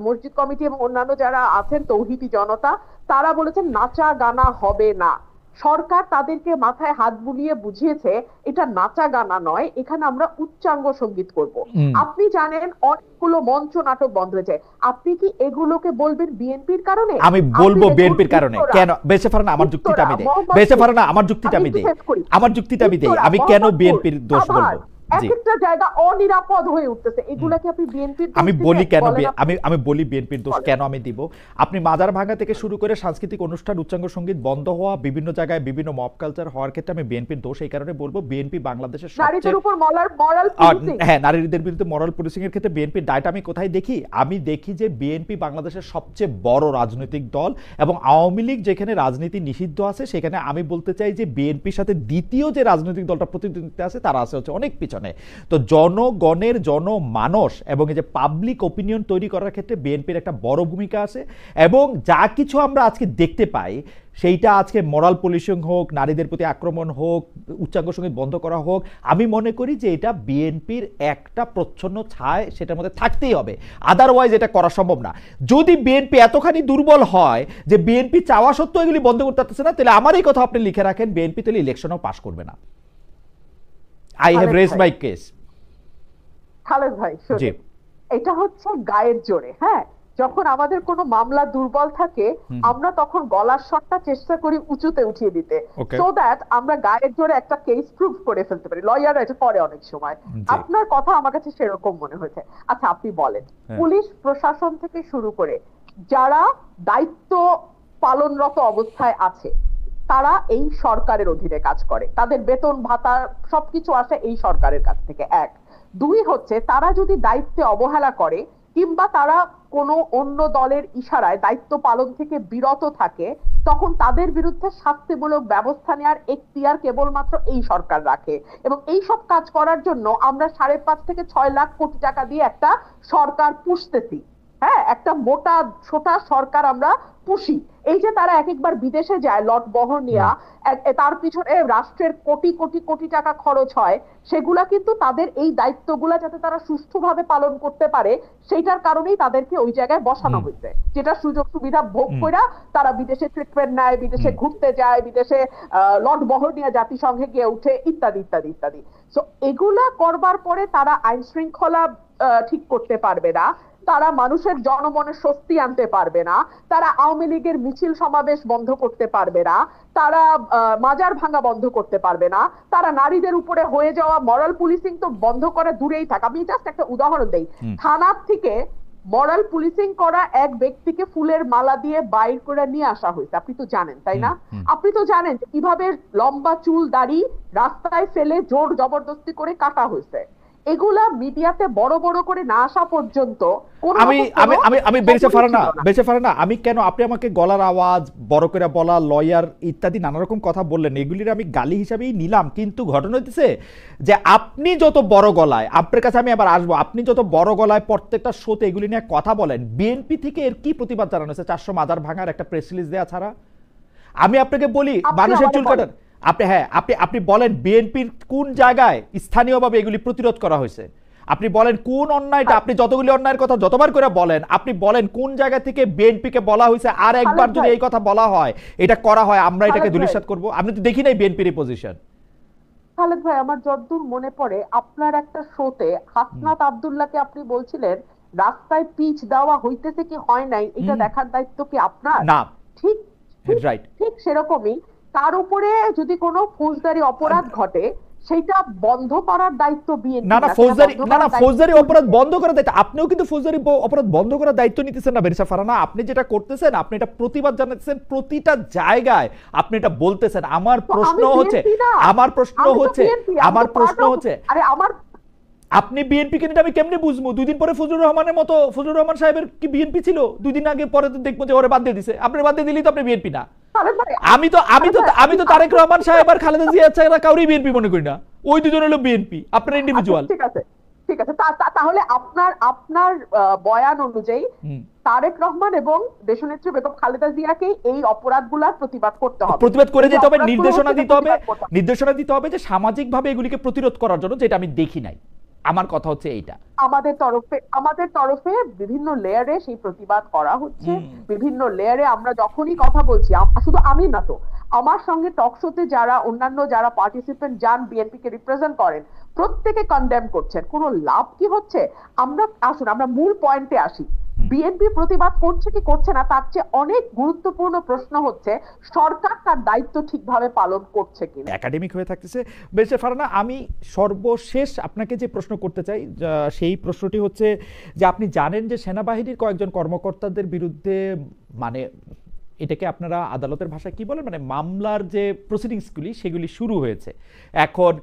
মসজিদ কমিটি এবং অন্যান্য যারা আছেন তৌহিদি জনতা, তারা বলেছেন নাচা গানা হবে না। সরকার তাদেরকে মাথায় হাত বুলিয়ে বুঝিয়েছে এটা নাচা গানা নয়, এখানে আমরা উচ্চাঙ্গ সঙ্গীত করব। আপনি জানেন অনেকগুলো মঞ্চ নাটক বন্ধ হয়েছে, আপনি কি এগুলোকে বলবেন বিএনপির কারণে? আমি বলবো বিএনপির কারণে কেন? বেঁচে ফারহানা আমার যুক্তিটা আমি দেই, বেঁচে ফারহানা আমার যুক্তিটা আমি দেই, আমি কেন বিএনপির দোষ বলবো? এক একটা জায়গা অনিরাপদ হয়ে উঠতেছে, এগুলা কি আপনি বিএনপির আমি বলি কেন আমি বলি বিএনপির দোষ কেন আমি দিব। আপনি মাজার ভাঙা থেকে শুরু করে সাংস্কৃতিক অনুষ্ঠান, উচ্চাঙ্গ সঙ্গীত বন্ধ হওয়া, বিভিন্ন জায়গায় বিভিন্ন মব কালচার হওয়ার ক্ষেত্রে আমি বিএনপির দোষ এই কারণে বলবো, বিএনপি বাংলাদেশের নারীদের উপর মরাল পুলিশিং, হ্যাঁ, নারীদের বিরুদ্ধে মরাল পুলিশিং এর ক্ষেত্রে বিএনপির দায়টা আমি কোথায় দেখি? আমি দেখি যে বিএনপি বাংলাদেশের সবচেয়ে বড় রাজনৈতিক দল, এবং আওয়ামী লীগ যেখানে রাজনীতি নিষিদ্ধ আছে সেখানে আমি বলতে চাই যে বিএনপির সাথে দ্বিতীয় যে রাজনৈতিক দলটা প্রতিদ্বন্দ্বিতা আছে তারা আছে হচ্ছে অনেক পিছনে। তো জনগণের জনমানস এবং এই যে পাবলিক ওপিনিয়ন তৈরি করার ক্ষেত্রে বিএনপির একটা বড় ভূমিকা আছে, এবং যা কিছু আমরা আজকে দেখতে পাই সেইটা আজকে মোরাল পুলিশিং হোক, নারীদের প্রতি আক্রমণ হোক, উচ্চাঙ্গ সঙ্গীত বন্ধ করা হোক, আমি মনে করি যে এটা বিএনপির একটা প্রচ্ছন্ন ছায় সেটার মধ্যে থাকতেই হবে, আদারওয়াইজ এটা করা সম্ভব না। যদি বিএনপি এতখানি দুর্বল হয় যে বিএনপি চাওয়া সত্ত্বেও এগুলি বন্ধ করতে পারতেছে না, তাহলে আমার এই কথা আপনি লিখে রাখেন, বিএনপি তাহলে ইলেকশনও পাস করবে না। I have raised my case. Khaled ভাই, এটা হচ্ছে গায়ের জোরে। হ্যাঁ, যখন আমাদের কোনো মামলা দুর্বল থাকে আমরা তখন গলার স্বরটা চেষ্টা করি উঁচুতে উঠিয়ে দিতে, সো দ্যাট আমরা গায়ের জোরে একটা কেস প্রুভ করে ফেলতে পারি। লয়াররা এটা করে অনেক সময়। আপনার কথা আমার কাছে সেরকম মনে হয়েছে। আচ্ছা, আপনি বলেন, পুলিশ প্রশাসন থেকে শুরু করে যারা দায়িত্ব পালনরত অবস্থায় আছে তারা এই সরকারের অধীনে কাজ করে, তাদের বেতন ভাতা সবকিছু আসে এই সরকারের কাছ থেকে। এক, দুই হচ্ছে তারা যদি দায়িত্বে অবহেলা করে কিংবা তারা কোনো অন্য দলের ইশারায় দায়িত্ব পালন থেকে বিরত থাকে, তখন তাদের বিরুদ্ধে শাস্তিমূলক ব্যবস্থা নেওয়ার এখতিয়ার কেবলমাত্র এই সরকার রাখে। এবং এই সব কাজ করার জন্য আমরা 5.5 থেকে 6 লাখ কোটি টাকা দিয়ে একটা সরকার পুষতেছি। হ্যাঁ, একটা মোটা ছোটা সরকার আমরা পুষি। এই যে তারা এক একবার বিদেশে যায় লট বহর নিয়ে, তার পিছনে রাষ্ট্রের কোটি কোটি কোটি টাকা খরচ হয়, সেগুলা কিন্তু তাদের এই দায়িত্বগুলা যাতে তারা সুষ্ঠুভাবে পালন করতে পারে সেইটার কারণেই তাদেরকে ওই জায়গায় বসানো হয়েছে। যেটা সুযোগ সুবিধা ভোগ করে তারা বিদেশে ট্রিটমেন্ট নেয়, বিদেশে ঘুরতে যায়, বিদেশে লট বহর নিয়ে জাতিসংঘে গিয়ে উঠে, ইত্যাদি ইত্যাদি ইত্যাদি। তো এগুলা করবার পরে তারা আইন শৃঙ্খলা ঠিক করতে পারবে না, তারা মানুষের জনমনে স্বস্তি আনতে পারবে না, তারা আওয়ামী লীগের মিছিল সমাবেশ বন্ধ করতে পারবে না, তারা মাজার ভাঙা বন্ধ করতে পারবে না, তারা নারীদের উপরে হয়ে যাওয়া মরাল পুলিশিং তো বন্ধ করে দূরেই থাক। আমি জাস্ট একটা উদাহরণ দেই, থানার থেকে মরাল পুলিশিং করা এক ব্যক্তিকে ফুলের মালা দিয়ে বাইর করে নিয়ে আসা হয়েছে, আপনি তো জানেন তাই না? আপনি তো জানেন কিভাবে লম্বা চুল দাড়ি রাস্তায় ফেলে জোর জবরদস্তি করে কাটা হয়েছে। এগুলা মিডিয়াতে বড় বড় করে না আসা পর্যন্ত আমি বেঁচে পারে না। আমি কেন, আপনি আমাকে গলার আওয়াজ বড় করে বলা, লয়ার ইত্যাদি নানা রকম কথা বললেন, এগুলির আমি গালি হিসাবেই নিলাম। কিন্তু ঘটনা হচ্ছে যে আপনি যত বড় গলায়, আপনার কাছে আমি আবার আসবো, আপনি যত বড় গলায় প্রত্যেকটা শোতে এগুলি নিয়ে কথা বলেন, বিএনপি থেকে এর কি প্রতিবাদ জানানো হয়েছে 400 মাজার ভাঙার একটা প্রেস রিলিজ দেওয়া ছাড়া? আমি আপনাকে বলি, মানুষের চুল কাটার আপনি বলেন বিএনপির কোন জায়গায় স্থানীয়ভাবে এগুলি প্রতিরোধ করা হয়েছে? আপনি বলেন কোন অন্যায়টা, আপনি যতগুলি অন্যায়ের কথা যতবার করে বলেন, আপনি বলেন কোন জায়গা থেকে বিএনপিকে বলা হয়েছে আর একবার যদি এই কথা বলা হয়, এটা করা হয়, আমরা এটাকে ধূলিসাৎ করব? আপনি তো দেখি নাই বিএনপির এই পজিশন। খালেদ ভাই, আমার যতদূর মনে পড়ে আপনার একটা শোতে হাসনাত আব্দুল্লাহকে আপনি বলছিলেন রাস্তায় পিচ দেওয়া হইতেছে কি হয় নাই এটা দেখার দায়িত্ব কি আপনার? না, ঠিক রাইট, ঠিক সেরকমই তার উপরে যদি কোনো ফৌজদারি অপরাধ ঘটে সেটা বন্ধ করার দায়িত্ব বিএনপি। ফৌজদারি অপরাধ বন্ধ করার দায়িত্ব আপনিও কিন্তু ফৌজদারি অপরাধ বন্ধ করার দায়িত্ব নিতেছেন না বেরিসা ফারানা। আপনি যেটা করতেছেন, আপনি এটা প্রতিবাদ জানাচ্ছেন প্রতিটা জায়গায়, আপনি এটা বলতেছেন। আমার প্রশ্ন হচ্ছে আরে আমার আপনি বিএনপি কে আমি কেমনে বুঝবো? 2 দিন পরে ফজলুর রহমান সাহেবের কি বিএনপি ছিল? 2 দিন আগে পরে তো দেখবো যে ওরে বাদ দিয়ে দিছে। আপনি বাদ দিয়ে দিলেই তো আপনি বিএনপি না। আমি তো তারেক রহমান সাহেব আর খালেদা জিয়া ছাড়া কাউরই বিএনপি মনে করি না। ওই দুজন হলো বিএনপি, আপনার ইন্ডিভিজুয়াল। ঠিক আছে তাহলে আপনার বয়ান অনুযায়ী তারেক রহমান এবং দেশনেত্রী বেগম খালেদা জিয়াকে এই অপরাধগুলোর প্রতিবাদ করতে হবে, প্রতিবাদ করে যেতে হবে, নির্দেশনা দিতে হবে যে সামাজিকভাবে এগুলিকে প্রতিরোধ করার জন্য, যেটা আমি দেখি নাই। আমার কথা হচ্ছে এইটা, আমাদের তরফে বিভিন্ন লেয়ারে সেই প্রতিবাদ করা হচ্ছে। বিভিন্ন লেয়ারে আমরা যখনই কথা বলছি, শুধু আমি না তো, আমার সঙ্গে টক শোতে অন্যান্য যারা পার্টিসিপেন্ট যান বিএনপি কে রিপ্রেজেন্ট করেন, প্রত্যেকে কনডেম করছেন। কোনো লাভ কি হচ্ছে? আমরা মূল পয়েন্টে আসি। বিএনপি প্রতিবাদ করছে কি করছে না, তার চেয়ে অনেক গুরুত্বপূর্ণ প্রশ্ন হচ্ছে সরকার তার দায়িত্ব ঠিকভাবে পালন করছে কিনা। একাডেমিক হয়ে থাকতেছে। বেশ ফারহানা, আমি সর্বশেষ আপনাকে যে প্রশ্ন করতে চাই সেই প্রশ্নটি হচ্ছে যে আপনি জানেন যে সেনাবাহিনীর কয়েকজন কর্মকর্তাদের বিরুদ্ধে, মানে এটাকে আপনারা আদালতের ভাষায় কি বলেন, মানে মামলার যে প্রসিডিংসগুলি সেগুলি শুরু হয়েছে। এখন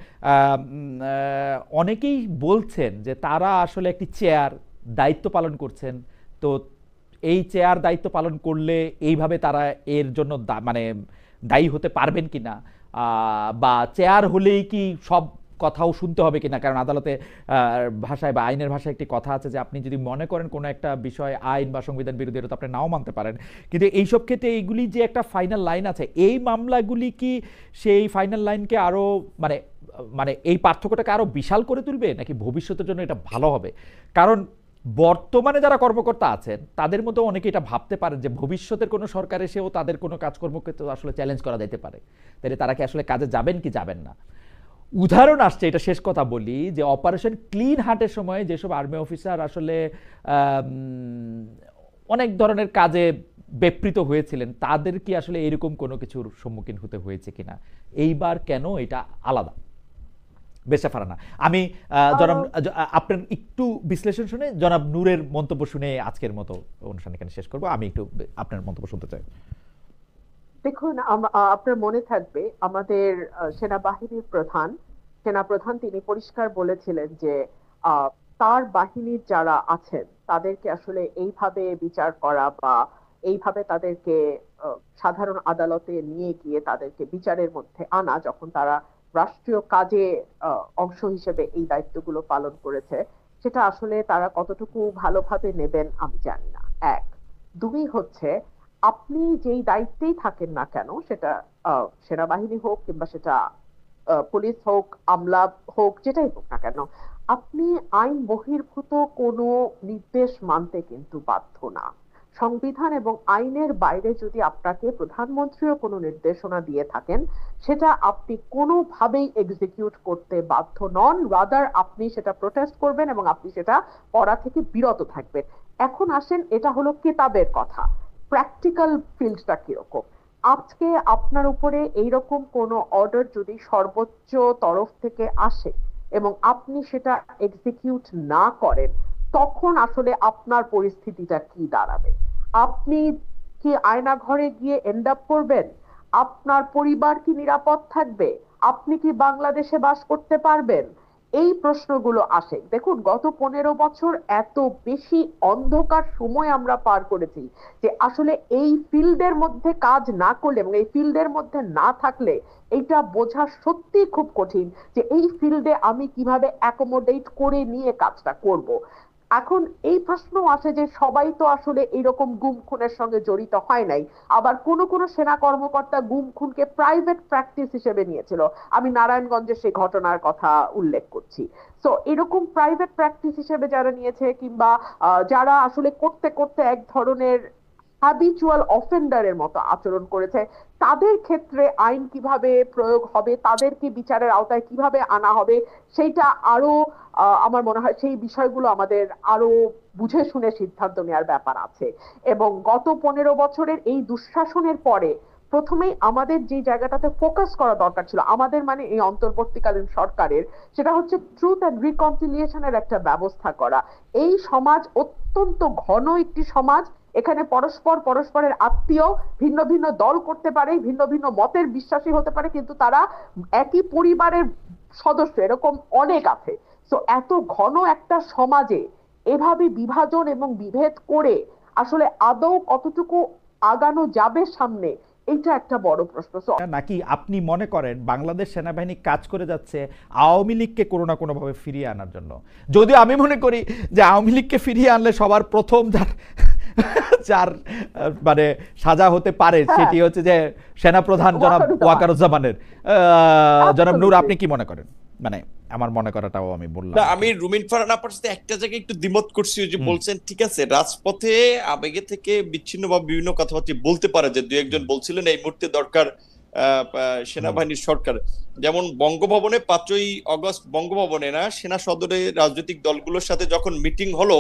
অনেকেই বলছেন যে তারা আসলে একটি চেয়ার দায়িত্ব পালন করছেন, তো এই চেয়ার দায়িত্ব পালন করলে এইভাবে তারা এর জন্য মানে দায়ী হতে পারবেন কিনা, বা চেয়ার হলেই কি সব কথাও শুনতে হবে কিনা। কারণ আদালতে ভাষায় বা আইনের ভাষায় একটি কথা আছে যে আপনি যদি মনে করেন কোনো একটা বিষয় আইন বা সংবিধান বিরোধী, এটা তো আপনি নাও মানতে পারেন, কিন্তু এইসব ক্ষেত্রে এইগুলি যে একটা ফাইনাল লাইন আছে, এই মামলাগুলি কি সেই ফাইনাল লাইনকে আরও মানে মানে এই পার্থক্যটাকে আরও বিশাল করে তুলবে, নাকি ভবিষ্যতের জন্য এটা ভালো হবে? কারণ বর্তমানে যারা কর্মকর্তা আছেন তাদের মধ্যে অনেকে এটা ভাবতে পারেন যে ভবিষ্যতের কোনো সরকার এসেও তাদের কোনো কাজকর্মকে তো আসলে চ্যালেঞ্জ করা যেতে পারে, তাহলে তারা কি আসলে কাজে যাবেন কি যাবেন না। উদাহরণ আসছে, এটা শেষ কথা বলি, যে অপারেশন ক্লিন হার্টের সময় যেসব আর্মি অফিসার আসলে অনেক ধরনের কাজে ব্যাপৃত হয়েছিলেন, তাদের কি আসলে এরকম কোনো কিছুর সম্মুখীন হতে হয়েছে কিনা, এইবার কেন এটা আলাদা? বেশা ফারানা, আমি জনাব আপনার একটু বিশ্লেষণ শুনে জনাব নূরের মন্তব্য শুনে আজকের মতো অনুষ্ঠান এখানে শেষ করব। আমি একটু আপনার মন্তব্য শুনতে চাই। দেখুন, আপনার মনে থাকবে আমাদের সেনাবাহিনীর সেনাপ্রধান তিনি পরিষ্কার বলেছিলেন যে তার বাহিনীর যারা আছেন তাদেরকে আসলে এইভাবে বিচার করা বা এইভাবে তাদেরকে সাধারণ আদালতে নিয়ে গিয়ে তাদেরকে বিচারের মধ্যে আনা, যখন তারা রাষ্ট্রীয় কাজে অংশ হিসেবে এই দায়িত্বগুলো পালন করেছে, সেটা আসলে তারা কতটুকু ভালোভাবে নেবেন আমি জানি না। এক, দুই হচ্ছে আপনি যেই দায়িত্বেই থাকেন না কেন, সেটা সেনাবাহিনী হোক কিংবা সেটা পুলিশ হোক, আমলা হোক, যেটাই হোক না কেন, আপনি আইন বহির্ভূত কোনো নির্দেশ মানতে কিন্তু বাধ্য না। সংবিধান এবং আইনের বাইরে যদি আপনাকে প্রধানমন্ত্রীও কোনো নির্দেশনা দিয়ে থাকেন, সেটা আপনি কোনোভাবেই এক্সিকিউট করতে বাধ্য নন, রাদার আপনি সেটা প্রোটেস্ট করবেন এবং আপনি সেটা করা থেকে বিরত থাকবেন। এখন আসেন, এটা হলো কিতাবের কথা, প্র্যাকটিক্যাল ফিল্ডটা কিরকম। আজকে আপনার উপরে এইরকম কোনো অর্ডার যদি সর্বোচ্চ তরফ থেকে আসে এবং আপনি সেটা এক্সিকিউট না করেন, তখন আসলে আপনার পরিস্থিতিটা কি দাঁড়াবে? আপনি কি আয়না ঘরে গিয়ে এন্ড আপ করবেন? আপনার পরিবার কি নিরাপদ থাকবে? আপনি কি বাংলাদেশে বাস করতে পারবেন? এই প্রশ্নগুলো আসে। দেখুন, গত 15 বছর এত বেশি অন্ধকার সময় আমরা পার করেছি যে আসলে এই ফিল্ডের মধ্যে কাজ না করলে এবং এই ফিল্ডের মধ্যে না থাকলে এটা বোঝা সত্যি খুব কঠিন যে এই ফিল্ডে আমি কিভাবে অ্যাকোমোডেট করে নিয়ে কাজটা করব। এখন এই প্রশ্ন আসে যে সবাই তো আসলে এইরকম গুম খুনের সঙ্গে জড়িত হয় নাই, আবার কোন কোন সেনা কর্মকর্তা গুম খুনকে প্রাইভেট প্র্যাকটিস হিসেবে নিয়েছিল। আমি নারায়ণগঞ্জের সেই ঘটনার কথা উল্লেখ করছি। তো এরকম প্রাইভেট প্র্যাকটিস হিসেবে যারা নিয়েছে কিংবা যারা আসলে করতে করতে এক ধরনের হ্যাবিচুয়াল অফেন্ডারের মতো আচরণ করেছে, তাদের ক্ষেত্রে আইন কিভাবে প্রয়োগ হবে, তাদেরকে বিচারের আওতায় কিভাবে আনা হবে, সেইটা আরো আমার মনে হয় সেই বিষয়গুলো আমাদের আরো বুঝে শুনে সিদ্ধান্ত নেওয়ার ব্যাপার আছে। এবং গত 15 বছরের এই দুঃশাসনের পরে প্রথমেই আমাদের যে জায়গাটাতে ফোকাস করা দরকার ছিল, আমাদের মানে এই অন্তর্বর্তীকালীন সরকারের, সেটা হচ্ছে ট্রুথ এন্ড রিকনসিলিয়েশনের একটা ব্যবস্থা করা। এই সমাজ অত্যন্ত ঘন একটি সমাজ, এখানে পরস্পরের আত্মীয়, ভিন্ন ভিন্ন দল করতে পারে, ভিন্ন ভিন্ন মতের বিশ্বাসী হতে পারে, কিন্তু তারা একই পরিবারের সদস্য, এরকম অনেক আছে। তো এত ঘন একটা সমাজে এভাবে বিভাজন এবং বিভেদ করে আসলে আদৌ কতটুকু আগানো যাবে সামনে, এটা একটা বড় প্রশ্ন। নাকি আপনি মনে করেন বাংলাদেশ সেনাবাহিনী কাজ করে যাচ্ছে আওয়ামী লীগকে কোনো না কোনো ভাবে ফিরিয়ে আনার জন্য? যদিও আমি মনে করি যে আওয়ামী লীগকে ফিরিয়ে আনলে সবার প্রথম যার মানে সাজা হতে পারে সেটি হচ্ছে যে সেনাপ্রধান জনাব ওয়াকারুজ্জামানের। জনাব নূর, আপনি কি মনে করেন? মানে আমার মনে করাটাও আমি বললাম। আমি রুমিন ফারহান আপনার সাথে একটা জায়গায় একটু দ্বিমত করছি, যে বলছেন ঠিক আছে রাজপথে আবেগে থেকে বিচ্ছিন্ন বা বিভিন্ন কথাবার্তা বলতে পারে, যে দুই একজন বলছিলেন এই মুহূর্তে দরকার সেনাবাহিনীর সরকার। যেমন বঙ্গভবনে 5ই আগস্ট বঙ্গভবনে না, সেনা সদরে রাজনৈতিক দলগুলোর সাথে যখন মিটিং হলো,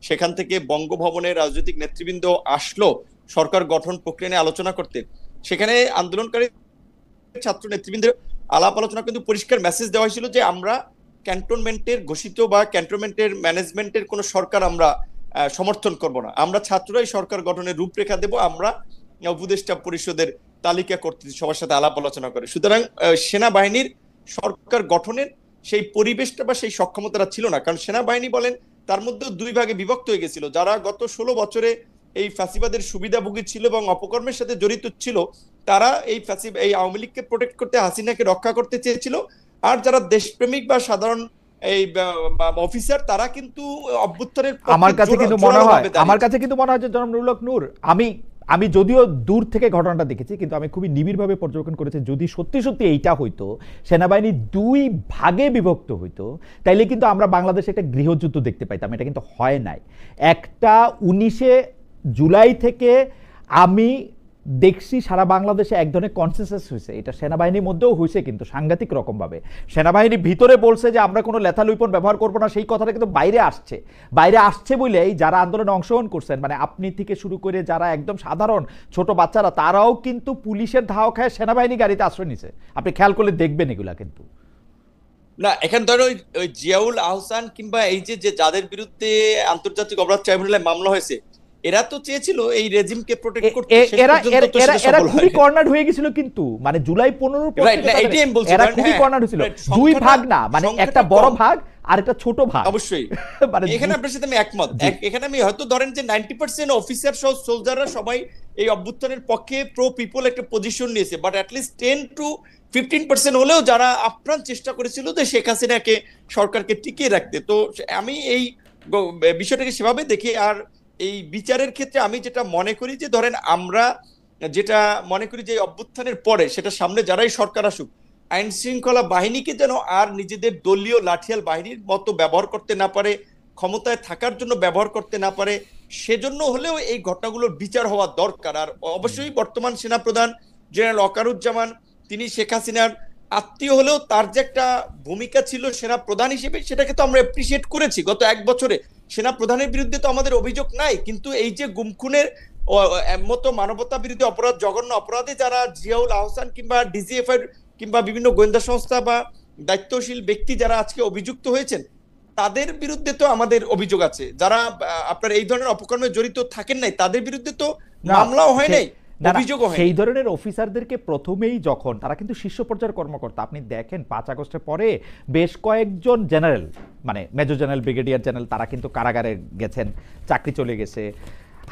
সেখান থেকে বঙ্গভবনে রাজনৈতিক নেতৃবৃন্দ আসলো সরকার গঠন প্রক্রিয়া নিয়ে আলোচনা করতে। সেখানে আন্দোলনকারী ছাত্র নেতৃবৃন্দের আলাপ আলোচনা কিন্তু পরিষ্কার মেসেজ দেওয়া হয়েছিল যে আমরা ক্যান্টনমেন্টের ঘোষিত বা ক্যান্টনমেন্টের ম্যানেজমেন্টের কোন সরকার আমরা সমর্থন করব না, আমরা ছাত্ররাই সরকার গঠনের রূপরেখা দেব, আমরা উপদেষ্টা পরিষদের তালিকা করতে সবার সাথে আলাপ আলোচনা করে। সুতরাং সেনাবাহিনীর সরকার গঠনের সেই পরিবেশটা বা সেই সক্ষমতাটা ছিল না, কারণ সেনাবাহিনী বলেন তার মধ্যে দুই ভাগে বিভক্ত হয়ে গেছিল। যারা গত 16 বছরে এই ফ্যাসিবাদের সুবিধাভোগী ছিল এবং অপকর্মের সাথে জড়িত ছিল, তারা এই আওয়ামী লীগকে প্রোটেক্ট করতে, হাসিনাকে রক্ষা করতে চেয়েছিল। আর যারা দেশপ্রেমিক বা সাধারণ এই অফিসার, তারা কিন্তু অভ্যুত্থানের আমার কাছে কিন্তু মনে হয় যে জনাব নুরুল হক নূর, আমি যদিও দূর থেকে ঘটনাটা দেখেছি, কিন্তু আমি খুবই নিবিড়ভাবে পর্যবেক্ষণ করেছি। যদি সত্যি সত্যি এইটা হইতো, সেনাবাহিনী দুই ভাগে বিভক্ত হইতো, তাইলে কিন্তু আমরা বাংলাদেশে একটা গৃহযুদ্ধ দেখতে পাইতাম। এটা কিন্তু হয় নাই। একটা 19শে জুলাই থেকে আমি দেখছি সারা বাংলাদেশে এক ধরনের কনসেনসাস হয়েছে, এটা সেনাবাহিনীর মধ্যেও হয়েছে, কিন্তু সাংঘাতিক রকমভাবে। সেনাবাহিনী ভিতরে বলছে যে আমরা কোনো লেথাল উইপন ব্যবহার করবো না, সেই কথাটা কিন্তু বাইরে আসছে বলেই যারা আন্দোলনে অংশগ্রহণ করছেন, মানে আপনি থেকে শুরু করে যারা একদম সাধারণ ছোট বাচ্চারা, তারাও কিন্তু পুলিশের ধাওয়া খায় সেনাবাহিনী গাড়িতে আশ্রয় নিছে। আপনি খেয়াল করলে দেখবেন এগুলা। কিন্তু না, এখানে ধরো ওই জিয়াউল আহসান কিংবা এই যে যাদের বিরুদ্ধে আন্তর্জাতিক অপরাধ ট্রাইব্যুনালে মামলা হয়েছে, এরা তো চেয়েছিল এই রেজিমকে প্রোটেক্ট করতে। এরা খুবই কর্নার হয়ে গেছিল, কিন্তু মানে জুলাই 15 পর এরা খুবই কর্নার হয়েছিল। দুই ভাগ না, মানে একটা বড় ভাগ আর একটা ছোট ভাগ। অবশ্যই মানে এখানে আপনার সাথে আমি একমত। এখানে আমি হয়তো ধরেন যে 90% অফিসার সহ সোলজাররা সবাই এই অভ্যুত্থানের পক্ষে প্রো পিপল একটা পজিশন নিয়েছে, বাট অ্যাটলিস্ট 10 to 15% হলেও যারা আপ্রাণ চেষ্টা করেছিল যে শেখ হাসিনাকে, সরকারকে টিকিয়ে রাখতে। তো আমি এই বিষয়টাকে সেভাবে দেখি। আর এই বিচারের ক্ষেত্রে আমি যেটা মনে করি যে ধরেন আমরা যেটা মনে করি যে অভ্যুত্থানের পরে, সেটা সামনে যারাই সরকার আসুক, আইন শৃঙ্খলা বাহিনীকে যেন আর নিজেদের দলীয় লাঠিয়াল বাহিনীর মতো ব্যবহার করতে না পারে, ক্ষমতায় থাকার জন্য ব্যবহার করতে না পারে, সেজন্য হলেও এই ঘটনাগুলোর বিচার হওয়া দরকার। আর অবশ্যই বর্তমান সেনাপ্রধান জেনারেল ওয়াকারুজ্জামান, তিনি শেখ হাসিনার আত্মীয় হলেও তার যে একটা ভূমিকা ছিল সেনা প্রধান হিসেবে, সেটাকে তো আমরা অ্যাপ্রিসিয়েট করেছি। গত 1 বছরে সেনা প্রধানের বিরুদ্ধে তো আমাদের অভিযোগ নাই, কিন্তু এই যে গুম খুনের মতো মানবতা বিরোধী অপরাধ, জঘন্য অপরাধে যারা জিয়াউল আহসান কিংবা ডিজিএফআই কিংবা বিভিন্ন গোয়েন্দা সংস্থা বা দায়িত্বশীল ব্যক্তি যারা আজকে অভিযুক্ত হয়েছেন, তাদের বিরুদ্ধে তো আমাদের অভিযোগ আছে। যারা আপনার এই ধরনের অপকর্মে জড়িত থাকেন নাই, তাদের বিরুদ্ধে তো মামলাও হয় নাই, সেই ধরনের অফিসারদেরকে প্রথমেই যখন তারা কিন্তু শীর্ষ পর্যায়ের কর্মকর্তা, আপনি দেখেন 5 আগস্টের পরে বেশ কয়েকজন জেনারেল, মানে মেজর জেনারেল, ব্রিগেডিয়ার জেনারেল, তারা কিন্তু কারাগারে গেছেন, চাকরি চলে গেছে।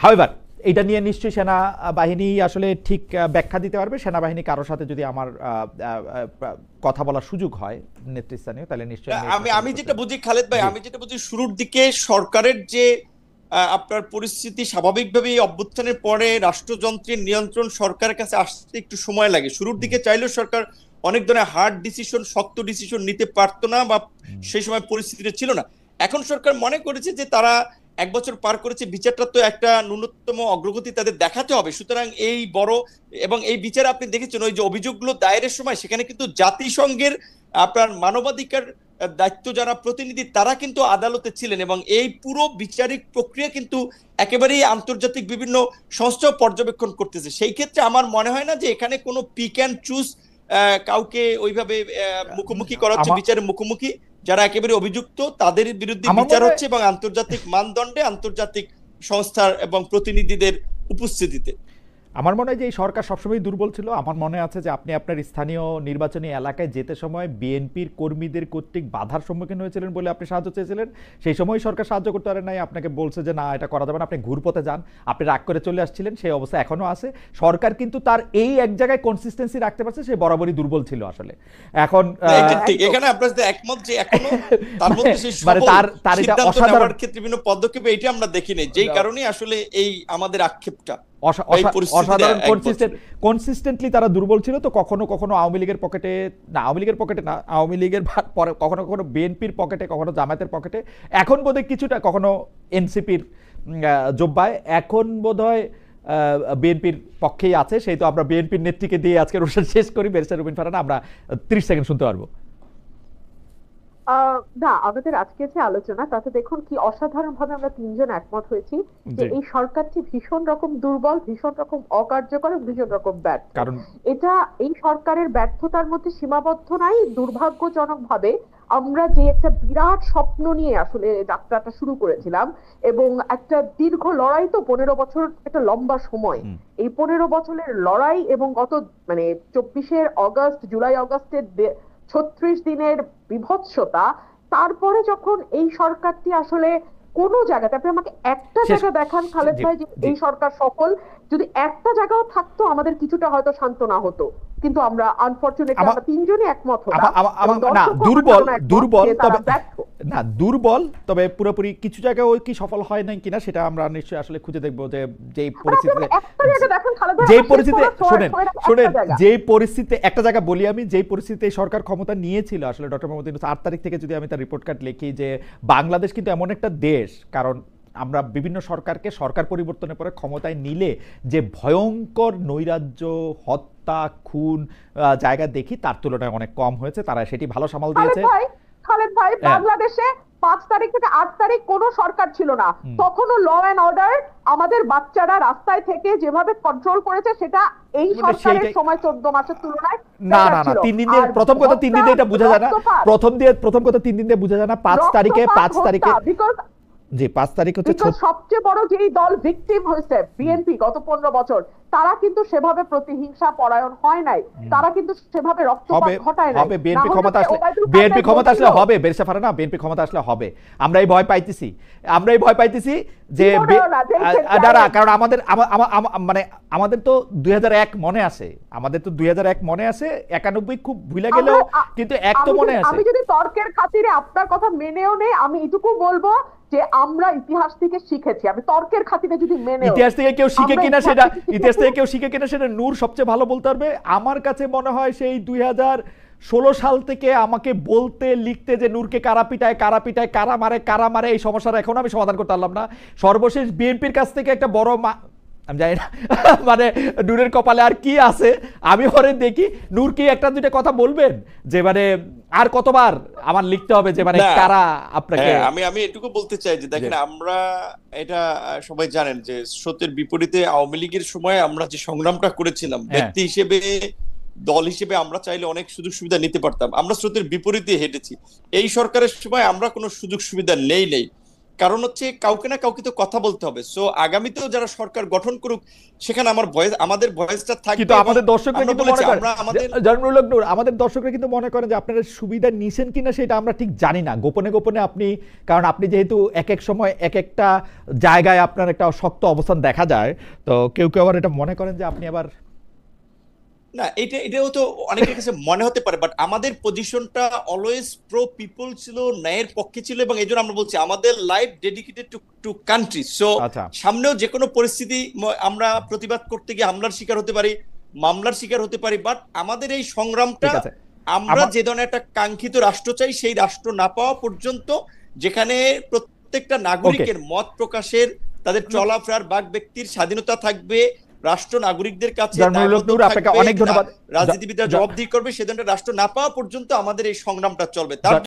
হাউএভার এটা নিয়ে নিশ্চয়ই সেনাবাহিনী আসলে ঠিক ব্যাখ্যা দিতে পারবে। সেনাবাহিনী কারোর সাথে যদি আমার কথা বলার সুযোগ হয় নেতৃস্থানীয়, তাহলে নিশ্চয়ই আমি যেটা বুঝি খালেদ ভাই, আমি যেটা বুঝি শুরুর দিকে সরকারের যে আপনার পরিস্থিতি, স্বাভাবিকভাবেই অভ্যুত্থানের পরে রাষ্ট্রযন্ত্রের নিয়ন্ত্রণ সরকারের কাছে আসতে একটু সময় লাগে। শুরুর দিকে চাইলেও সরকার অনেক ধরনের হার্ড ডিসিশন, শক্ত ডিসিশন নিতে পারতো না, বা সেই সময় পরিস্থিতিটা ছিল না। এখন সরকার মনে করেছে যে তারা 1 বছর পার করেছে, বিচারটা তো একটা ন্যূনতম অগ্রগতি তাদের দেখাতে হবে। সুতরাং এই বড় এবং এই বিচার আপনি দেখেছেন ওই যে অভিযোগগুলো দায়েরের সময়, সেখানে কিন্তু জাতিসংঘের আপনার মানবাধিকার দায়িত্ব যারা প্রতিনিধি, তারা কিন্তু আদালতে ছিলেন, এবং এই পুরো বিচারিক প্রক্রিয়া কিন্তু একেবারেই আন্তর্জাতিক বিভিন্ন সংস্থা পর্যবেক্ষণ করতেছে। সেই ক্ষেত্রে আমার মনে হয় না যে এখানে কোনো পিক অ্যান্ড চুজ কাউকে ওইভাবে মুখোমুখি করা হচ্ছে, বিচারের মুখোমুখি যারা একেবারে অভিযুক্ত তাদের বিরুদ্ধে বিচার হচ্ছে, এবং আন্তর্জাতিক মানদণ্ডে আন্তর্জাতিক সংস্থার এবং প্রতিনিধিদের উপস্থিতিতে। আমার মনে হয় যে এই সরকার সবসময় দুর্বল ছিল। আমার মনে আছে যে আপনি আপনার স্থানীয় নির্বাচনী এলাকায় যেতে সময় বিএনপির কর্মীদের কর্তৃক বাধার সম্মুখীন হয়েছিলেন বলে আপনি সাহায্য চেয়েছিলেন। সেই সময় সরকার সাহায্য করতে পারে নাই, আপনাকে বলছে যে না এটা করা যাবে না, আপনি ঘুরপথে যান, আপনি রাগ করে চলে আসছিলেন। সেই অবস্থা এখনো আছে। সরকার কিন্তু তার এই এক জায়গায় কনসিস্টেন্সি রাখতে পারছে, সে বরাবরই দুর্বল ছিল আসলে। এখন এখানে আপনার সাথে একমত যে এখনো তার মধ্যে সেই তার এটা অসাধারণ ক্ষেত্রে বিভিন্ন পদক্ষেপ এটা আমরা দেখিনি, যেই কারণে আসলে এই আমাদের আক্ষেপটা অসাধারণ কনসিস্টেন্টলি তারা দুর্বল ছিল। তো কখনো কখনো আওয়ামী লীগের পকেটে না, আওয়ামী লীগের পরে কখনো কখনো বিএনপির পকেটে, কখনো জামায়াতের পকেটে, এখন বোধহয় কিছুটা কখনো এনসিপির জোব্বায়, এখন বোধহয় বিএনপির পক্ষেই আছে, সেই তো আমরা বিএনপির নেত্রীকে দিয়ে আজকে অনুষ্ঠান শেষ করি। ব্যারিস্টার রুবিন ফারহানা, আমরা 30 সেকেন্ড শুনতে পারবো। না, আমাদের আজকে যে আলোচনা তাতে দেখুন কি অসাধারণ ভাবে আমরা তিনজন একমত হয়েছি যে এই সরকারটি ভীষণ রকম দুর্বল, ভীষণ রকম অকার্যকর, ভীষণ রকম ব্যর্থ। কারণ এটা এই সরকারের ব্যর্থতার মধ্যে সীমাবদ্ধ নাই। দুর্ভাগ্যজনক ভাবে আমরা যে একটা বিরাট স্বপ্ন নিয়ে আসলে যাত্রাটা শুরু করেছিলাম এবং একটা দীর্ঘ লড়াই, তো 15 বছর একটা লম্বা সময়, এই 15 বছরের লড়াই এবং গত 24 অগস্ট, জুলাই আগস্টের 36 দিনের বিভৎসতা, তারপরে যখন এই সরকারটি আসলে কোন জায়গাতে, আপনি আমাকে একটা জায়গা দেখান খালেদ ভাই যে এই সরকার সফল, যদি একটা জায়গাও থাকতো আমাদের কিছুটা হয়তো শান্তনা হতো, কিন্তু আমরা আনফরচুনেটলি আমরা তিনজনই একমত হলাম না দুর্বল তবে না দুর্বল তবে পুরোপুরি কিছু জায়গায় ওই কি সফল হয় নাই কিনা সেটা আমরা নিশ্চয়ই আসলে খুঁজে দেখবো। যে যেই পরিস্থিতিতে যেই পরিস্থিতিতে একটা জায়গা বলি আমি, যেই পরিস্থিতিতে সরকার ক্ষমতা নিয়েছিল আসলে ডক্টর মোহাম্মদ ইউনূস 8 তারিখ থেকে যদি আমি তার রিপোর্ট কার্ড লিখি যে বাংলাদেশ কিন্তু এমন একটা দেশ, কারণ আমরা বিভিন্ন সরকারকে সরকার পরিবর্তনের পরে ক্ষমতায় নিলে যে ভয়ঙ্কর নৈরাজ্য, হত্যা, খুন জায়গা দেখি তার তুলনায় অনেক কম হয়েছে, তারা সেটি ভালো সামাল দিয়েছে। খালেদ ভাই, বাংলাদেশে 5 তারিখ থেকে 8 তারিখ কোনো সরকার ছিল না, তখনও ল এন্ড অর্ডার আমাদের বাচ্চারা রাস্তায় থেকে যেভাবে কন্ট্রোল করেছে সেটা এই সরকারের সময় 14 মাসের তুলনায় না 3 দিন দিয়ে, প্রথম কথা 3 দিন দিয়ে এটা বোঝা যায় না, প্রথম কথা 3 দিন দিয়ে বোঝা যায় না। 5 তারিখে জি 5 তারিখ হচ্ছে সবচেয়ে বড় যেই দল ভিকটিম হয়েছে বিএনপি গত 15 বছর, তারা কিন্তু সেভাবে প্রতিহিংসা পরায়ণ হয় নাই, তারা কিন্তু সেভাবে রক্তপাত ঘটায় নাই। হবে বিএনপি ক্ষমতা আসলে হবে, ব্যারিস্টার ফারহানা, বিএনপি ক্ষমতা আসলে হবে। আমরা এই ভয় পাইতেছি যে কারণ মানে আমাদের তো 2001 মনে আছে, 91 খুব ভুলে গেলেও কিন্তু এক তো মনে আছে। আমি যদি তর্কের খাতিরে আপনার কথা মেনেও নেই, আমি এটুকু বলবো যে আমরা ইতিহাস থেকে শিখেছি। আমি তর্কের খাতিরে যদি মেনে, ইতিহাস থেকে কেউ শিখে কিনা সেটা নূর সবচেয়ে ভালো বলতে পারবে। আমার কাছে মনে হয় সেই 2016 সাল থেকে আমাকে বলতে লিখতে যে নূরকে কারা পিটায়, কারা মারে এই সমস্যার এখন আমি সমাধান করতে পারলাম না। সর্বশেষ বিএনপির কাছ থেকে একটা বড় আমি জানি না মানে নূরের কপালে আর কি আছে, আমি পরে দেখি নূর কি একটা দুইটা কথা বলবেন যে মানে আর কতবার আমার লিখতে হবে যে মানে কারা আপনাকে। আমি এটুকু বলতে চাই যে দেখেন, আমরা এটা সবাই জানেন যে স্রোতের বিপরীতে আওয়ামী লীগের সময় আমরা যে সংগ্রামটা করেছিলাম, ব্যক্তি হিসেবে দল হিসেবে আমরা চাইলে অনেক সুযোগ সুবিধা নিতে পারতাম, আমরা স্রোতের বিপরীতে হেঁটেছি। এই সরকারের সময় আমরা কোনো সুযোগ সুবিধা নেই, কারণ হচ্ছে কাউকে না কাউকে তো কথা বলতে হবে। সো আগামীতেও যারা সরকার গঠন করুক সেখানে আমাদের ভয়েসটা থাকবে। কিন্তু আমাদের দর্শকরা কিন্তু মনে করেন, আমাদের দর্শকরা কিন্তু মনে করেন যে আপনারা সুবিধা নিছেন কিনা সেটা আমরা ঠিক জানি না। গোপনে আপনি, কারণ আপনি যেহেতু এক এক সময় এক একটা জায়গায় আপনার একটা শক্ত অবস্থান দেখা যায়, তো কেউ আবার এটা মনে করেন যে আপনি আবার না, এটাও তো অনেকের কাছে মনে হতে পারে, বাট আমাদের পজিশনটা অলওয়েজ প্রো পিপল ছিল, ন্যায়ের পক্ষে ছিল, এবং এই জন্য আমরা বলছি আমাদের life dedicated to country. So সামনেও যে কোনো পরিস্থিতি আমরা প্রতিবাদ করতে গিয়ে হামলার শিকার হতে পারি, মামলার শিকার হতে পারি, বাট আমাদের এই সংগ্রামটা আমরা যে ধরনের একটা কাঙ্ক্ষিত রাষ্ট্র চাই সেই রাষ্ট্র না পাওয়া পর্যন্ত, যেখানে প্রত্যেকটা নাগরিকের মত প্রকাশের, তাদের চলাফেরার, বাক ব্যক্তির স্বাধীনতা থাকবে, রাষ্ট্র নাগরিকদের কাছে অনেক ধন্যবাদ, রাজনীতিবিদরা জবাবদিহি করবে, সে ধরনের রাষ্ট্র না পাওয়া পর্যন্ত আমাদের এই সংগ্রামটা চলবে। তার